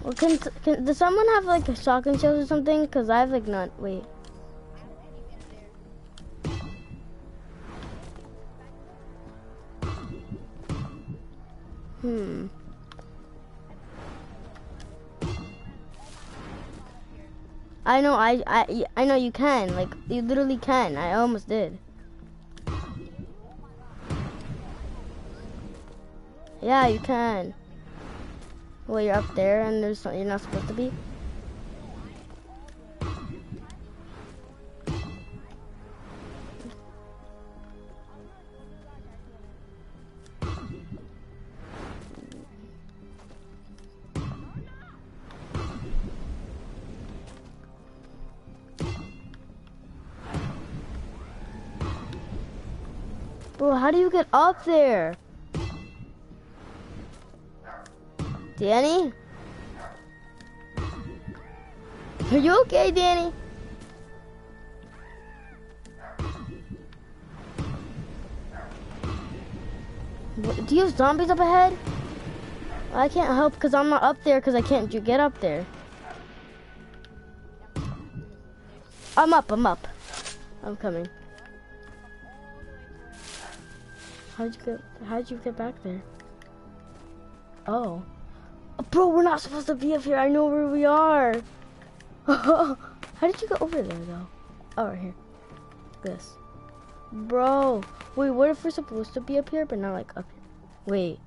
D: Well, does someone have like a shotgun shells or something? Cause I have like none. Wait. I know. I know you can. Like you literally can. I almost did. Yeah, you can. Well, you're up there, and there's something you're not supposed to be. Bro, how do you get up there? Danny? Are you okay, Danny? What, do you have zombies up ahead? I can't help because I'm not up there because I can't get up there. I'm up. I'm coming. How'd you get back there? Oh. Bro, we're not supposed to be up here. I know where we are. How did you go over there, though? Oh, right here. This. Bro. Wait, what if we're supposed to be up here, but not, like, up here? Wait.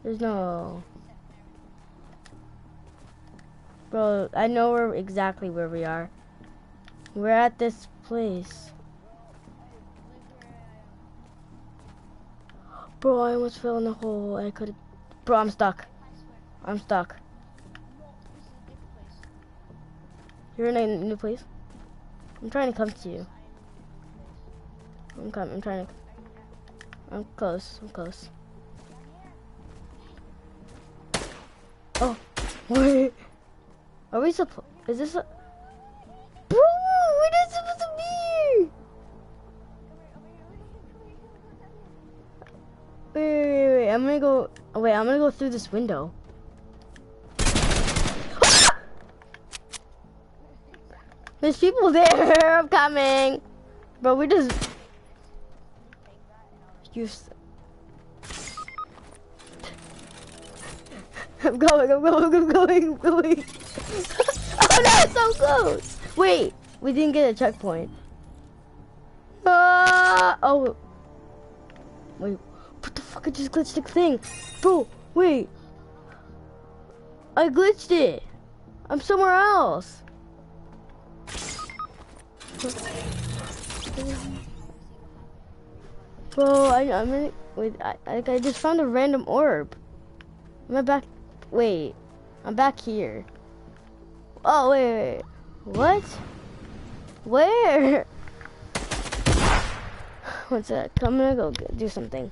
D: There's no... Bro, I know exactly where we are. We're at this place. Bro, I almost fell in the hole. I could've... Bro, I'm stuck. I'm stuck. You're in a new place? I'm trying to come to you. I'm coming. I'm trying to... I'm close. Oh, wait. Are we supposed... Is this a... Bro, we're not supposed to be here! Wait. I'm gonna go... Wait, I'm gonna go through this window. There's people there. I'm coming. Bro, we just... I'm going. Oh no, it's so close. Wait, we didn't get a checkpoint. Oh. Wait, what the fuck? I just glitched the thing. Bro, wait. I glitched it. I'm somewhere else. Bro, I'm gonna... Wait, I just found a random orb. Am I back? Wait, I'm back here. Oh, wait. What? Where? What's that? I'm gonna go do something.